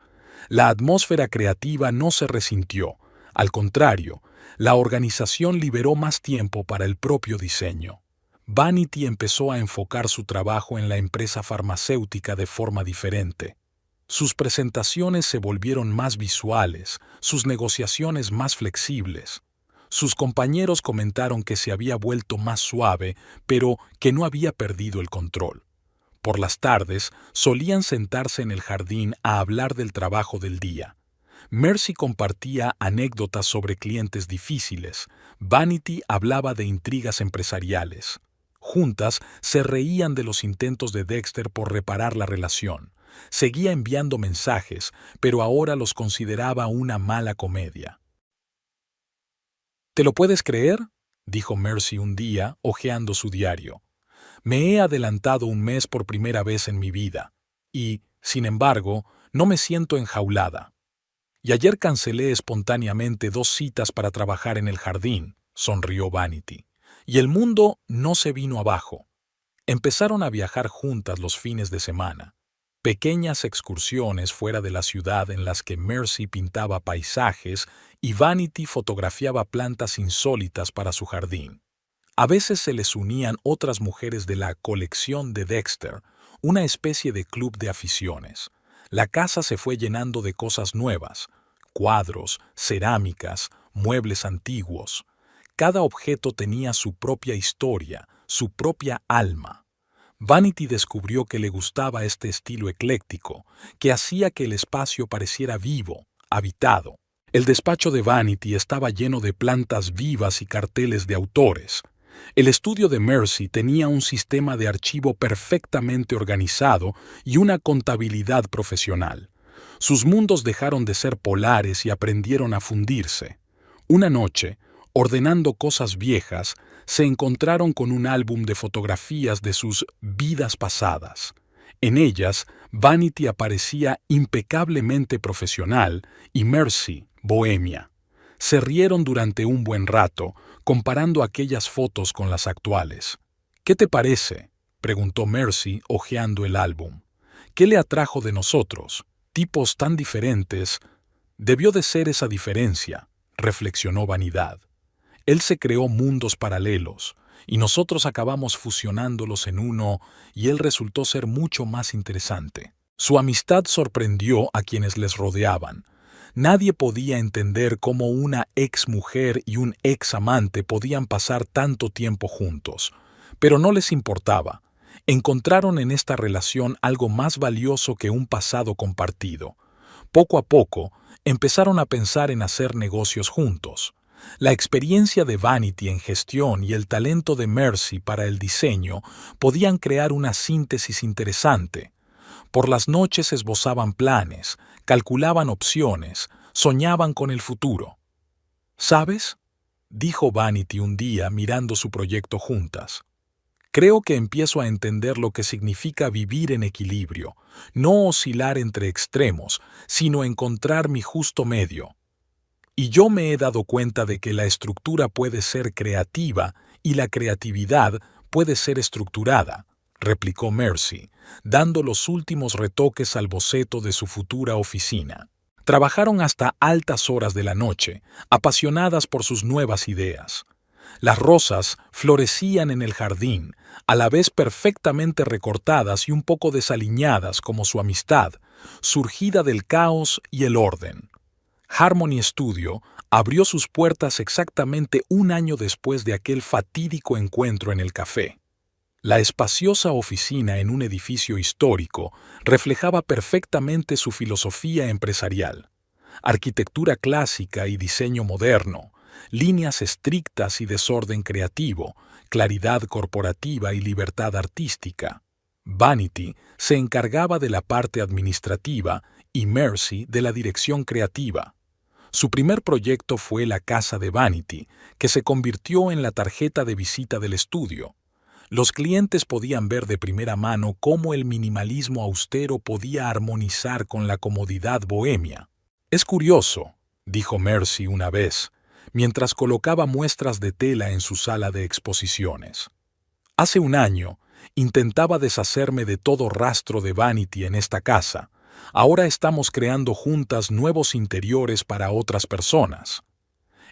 La atmósfera creativa no se resintió. Al contrario, la organización liberó más tiempo para el propio diseño. Vanity empezó a enfocar su trabajo en la empresa farmacéutica de forma diferente. Sus presentaciones se volvieron más visuales, sus negociaciones más flexibles. Sus compañeros comentaron que se había vuelto más suave, pero que no había perdido el control. Por las tardes, solían sentarse en el jardín a hablar del trabajo del día. Mercy compartía anécdotas sobre clientes difíciles. Vanity hablaba de intrigas empresariales. Juntas se reían de los intentos de Dexter por reparar la relación. Seguía enviando mensajes, pero ahora los consideraba una mala comedia. ¿Te lo puedes creer?, dijo Mercy un día, hojeando su diario. Me he adelantado un mes por primera vez en mi vida, y, sin embargo, no me siento enjaulada. Y ayer cancelé espontáneamente 2 citas para trabajar en el jardín, sonrió Vanity. Y el mundo no se vino abajo. Empezaron a viajar juntas los fines de semana. Pequeñas excursiones fuera de la ciudad en las que Mercy pintaba paisajes y Vanity fotografiaba plantas insólitas para su jardín. A veces se les unían otras mujeres de la colección de Dexter, una especie de club de aficiones. La casa se fue llenando de cosas nuevas: cuadros, cerámicas, muebles antiguos. Cada objeto tenía su propia historia, su propia alma. Vanity descubrió que le gustaba este estilo ecléctico, que hacía que el espacio pareciera vivo, habitado. El despacho de Vanity estaba lleno de plantas vivas y carteles de autores. El estudio de Mercy tenía un sistema de archivo perfectamente organizado y una contabilidad profesional. Sus mundos dejaron de ser polares y aprendieron a fundirse. Una noche, ordenando cosas viejas, se encontraron con un álbum de fotografías de sus vidas pasadas. En ellas, Vanity aparecía impecablemente profesional y Mercy, bohemia. Se rieron durante un buen rato, comparando aquellas fotos con las actuales. ¿Qué te parece?, preguntó Mercy, hojeando el álbum. ¿Qué le atrajo de nosotros? Tipos tan diferentes. Debió de ser esa diferencia, reflexionó Vanidad. Él se creó mundos paralelos, y nosotros acabamos fusionándolos en uno, y él resultó ser mucho más interesante. Su amistad sorprendió a quienes les rodeaban. Nadie podía entender cómo una ex mujer y un ex amante podían pasar tanto tiempo juntos, pero no les importaba. Encontraron en esta relación algo más valioso que un pasado compartido. Poco a poco, empezaron a pensar en hacer negocios juntos. La experiencia de Vanity en gestión y el talento de Mercy para el diseño podían crear una síntesis interesante. Por las noches esbozaban planes, calculaban opciones, soñaban con el futuro. ¿Sabes?, dijo Vanity un día mirando su proyecto juntas. Creo que empiezo a entender lo que significa vivir en equilibrio, no oscilar entre extremos, sino encontrar mi justo medio. Y yo me he dado cuenta de que la estructura puede ser creativa y la creatividad puede ser estructurada, replicó Mercy, dando los últimos retoques al boceto de su futura oficina. Trabajaron hasta altas horas de la noche, apasionadas por sus nuevas ideas. Las rosas florecían en el jardín, a la vez perfectamente recortadas y un poco desaliñadas como su amistad, surgida del caos y el orden. Harmony Studio abrió sus puertas exactamente un año después de aquel fatídico encuentro en el café. La espaciosa oficina en un edificio histórico reflejaba perfectamente su filosofía empresarial. Arquitectura clásica y diseño moderno, líneas estrictas y desorden creativo, claridad corporativa y libertad artística. Vanity se encargaba de la parte administrativa y Mercy de la dirección creativa. Su primer proyecto fue la casa de Vanity, que se convirtió en la tarjeta de visita del estudio. Los clientes podían ver de primera mano cómo el minimalismo austero podía armonizar con la comodidad bohemia. «Es curioso», dijo Mercy una vez, mientras colocaba muestras de tela en su sala de exposiciones. Hace un año, intentaba deshacerme de todo rastro de Vanity en esta casa. Ahora estamos creando juntas nuevos interiores para otras personas.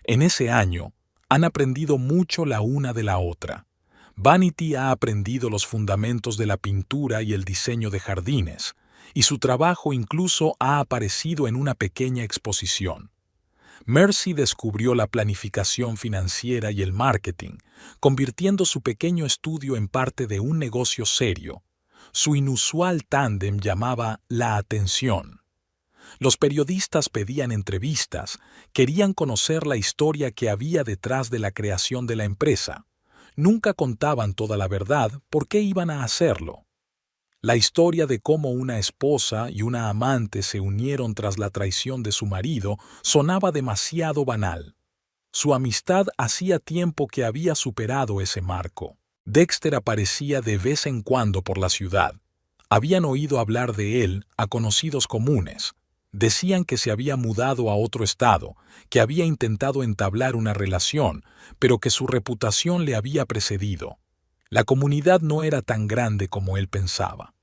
En ese año, han aprendido mucho la una de la otra. Vanity ha aprendido los fundamentos de la pintura y el diseño de jardines, y su trabajo incluso ha aparecido en una pequeña exposición. Mercy descubrió la planificación financiera y el marketing, convirtiendo su pequeño estudio en parte de un negocio serio. Su inusual tándem llamaba la atención. Los periodistas pedían entrevistas, querían conocer la historia que había detrás de la creación de la empresa. Nunca contaban toda la verdad, ¿por qué iban a hacerlo? La historia de cómo una esposa y una amante se unieron tras la traición de su marido sonaba demasiado banal. Su amistad hacía tiempo que había superado ese marco. Dexter aparecía de vez en cuando por la ciudad. Habían oído hablar de él a conocidos comunes. Decían que se había mudado a otro estado, que había intentado entablar una relación, pero que su reputación le había precedido. La comunidad no era tan grande como él pensaba.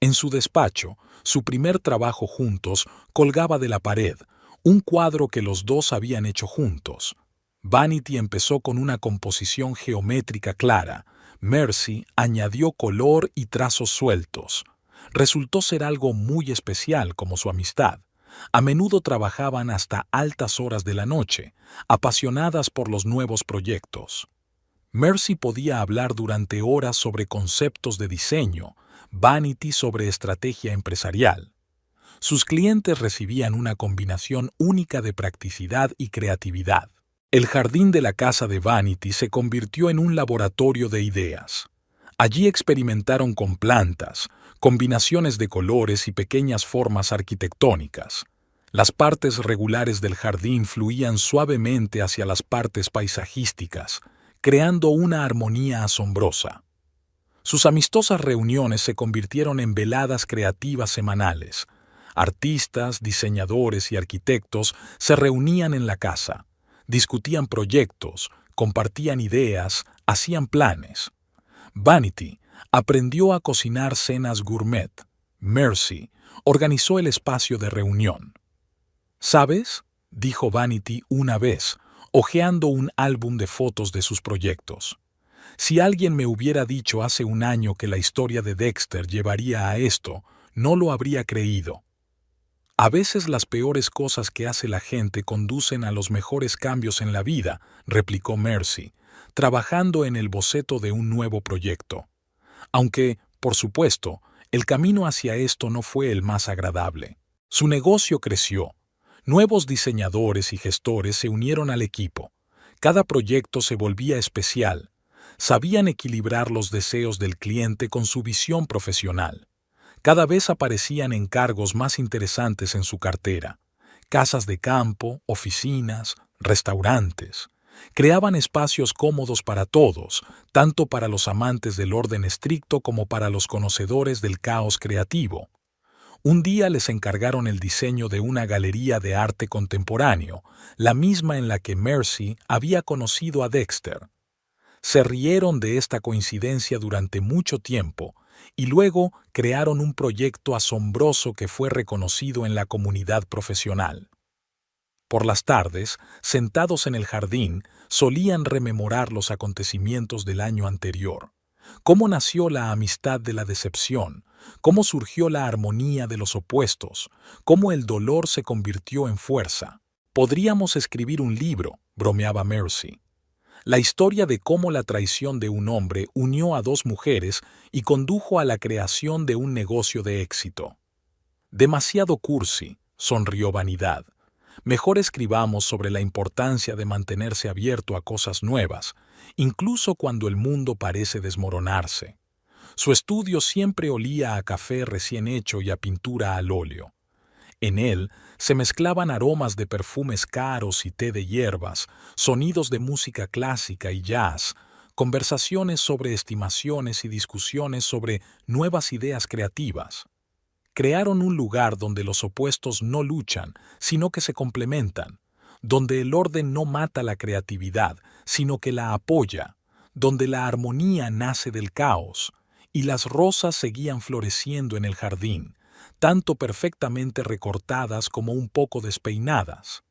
En su despacho, su primer trabajo juntos colgaba de la pared, un cuadro que los dos habían hecho juntos. Vanity empezó con una composición geométrica clara. Mercy añadió color y trazos sueltos. Resultó ser algo muy especial como su amistad. A menudo trabajaban hasta altas horas de la noche, apasionadas por los nuevos proyectos. Mercy podía hablar durante horas sobre conceptos de diseño, Vanity sobre estrategia empresarial. Sus clientes recibían una combinación única de practicidad y creatividad. El jardín de la casa de Vanity se convirtió en un laboratorio de ideas. Allí experimentaron con plantas, combinaciones de colores y pequeñas formas arquitectónicas. Las partes regulares del jardín fluían suavemente hacia las partes paisajísticas, creando una armonía asombrosa. Sus amistosas reuniones se convirtieron en veladas creativas semanales. Artistas, diseñadores y arquitectos se reunían en la casa, discutían proyectos, compartían ideas, hacían planes. Vanity aprendió a cocinar cenas gourmet. Mercy organizó el espacio de reunión. ¿Sabes?, dijo Vanity una vez, hojeando un álbum de fotos de sus proyectos. Si alguien me hubiera dicho hace un año que la historia de Dexter llevaría a esto, no lo habría creído. A veces las peores cosas que hace la gente conducen a los mejores cambios en la vida, replicó Mercy, trabajando en el boceto de un nuevo proyecto. Aunque, por supuesto, el camino hacia esto no fue el más agradable. Su negocio creció. Nuevos diseñadores y gestores se unieron al equipo. Cada proyecto se volvía especial. Sabían equilibrar los deseos del cliente con su visión profesional. Cada vez aparecían encargos más interesantes en su cartera. Casas de campo, oficinas, restaurantes. Creaban espacios cómodos para todos, tanto para los amantes del orden estricto como para los conocedores del caos creativo. Un día les encargaron el diseño de una galería de arte contemporáneo, la misma en la que Mercy había conocido a Dexter. Se rieron de esta coincidencia durante mucho tiempo y luego crearon un proyecto asombroso que fue reconocido en la comunidad profesional. Por las tardes, sentados en el jardín, solían rememorar los acontecimientos del año anterior. Cómo nació la amistad de la decepción, cómo surgió la armonía de los opuestos, cómo el dolor se convirtió en fuerza. Podríamos escribir un libro, bromeaba Mercy. La historia de cómo la traición de un hombre unió a dos mujeres y condujo a la creación de un negocio de éxito. Demasiado cursi, sonrió Vanidad. Mejor escribamos sobre la importancia de mantenerse abierto a cosas nuevas, incluso cuando el mundo parece desmoronarse. Su estudio siempre olía a café recién hecho y a pintura al óleo. En él se mezclaban aromas de perfumes caros y té de hierbas, sonidos de música clásica y jazz, conversaciones sobre estimaciones y discusiones sobre nuevas ideas creativas. Crearon un lugar donde los opuestos no luchan, sino que se complementan, donde el orden no mata la creatividad, sino que la apoya, donde la armonía nace del caos, y las rosas seguían floreciendo en el jardín, tanto perfectamente recortadas como un poco despeinadas,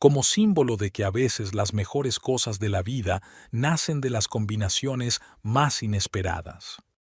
como símbolo de que a veces las mejores cosas de la vida nacen de las combinaciones más inesperadas.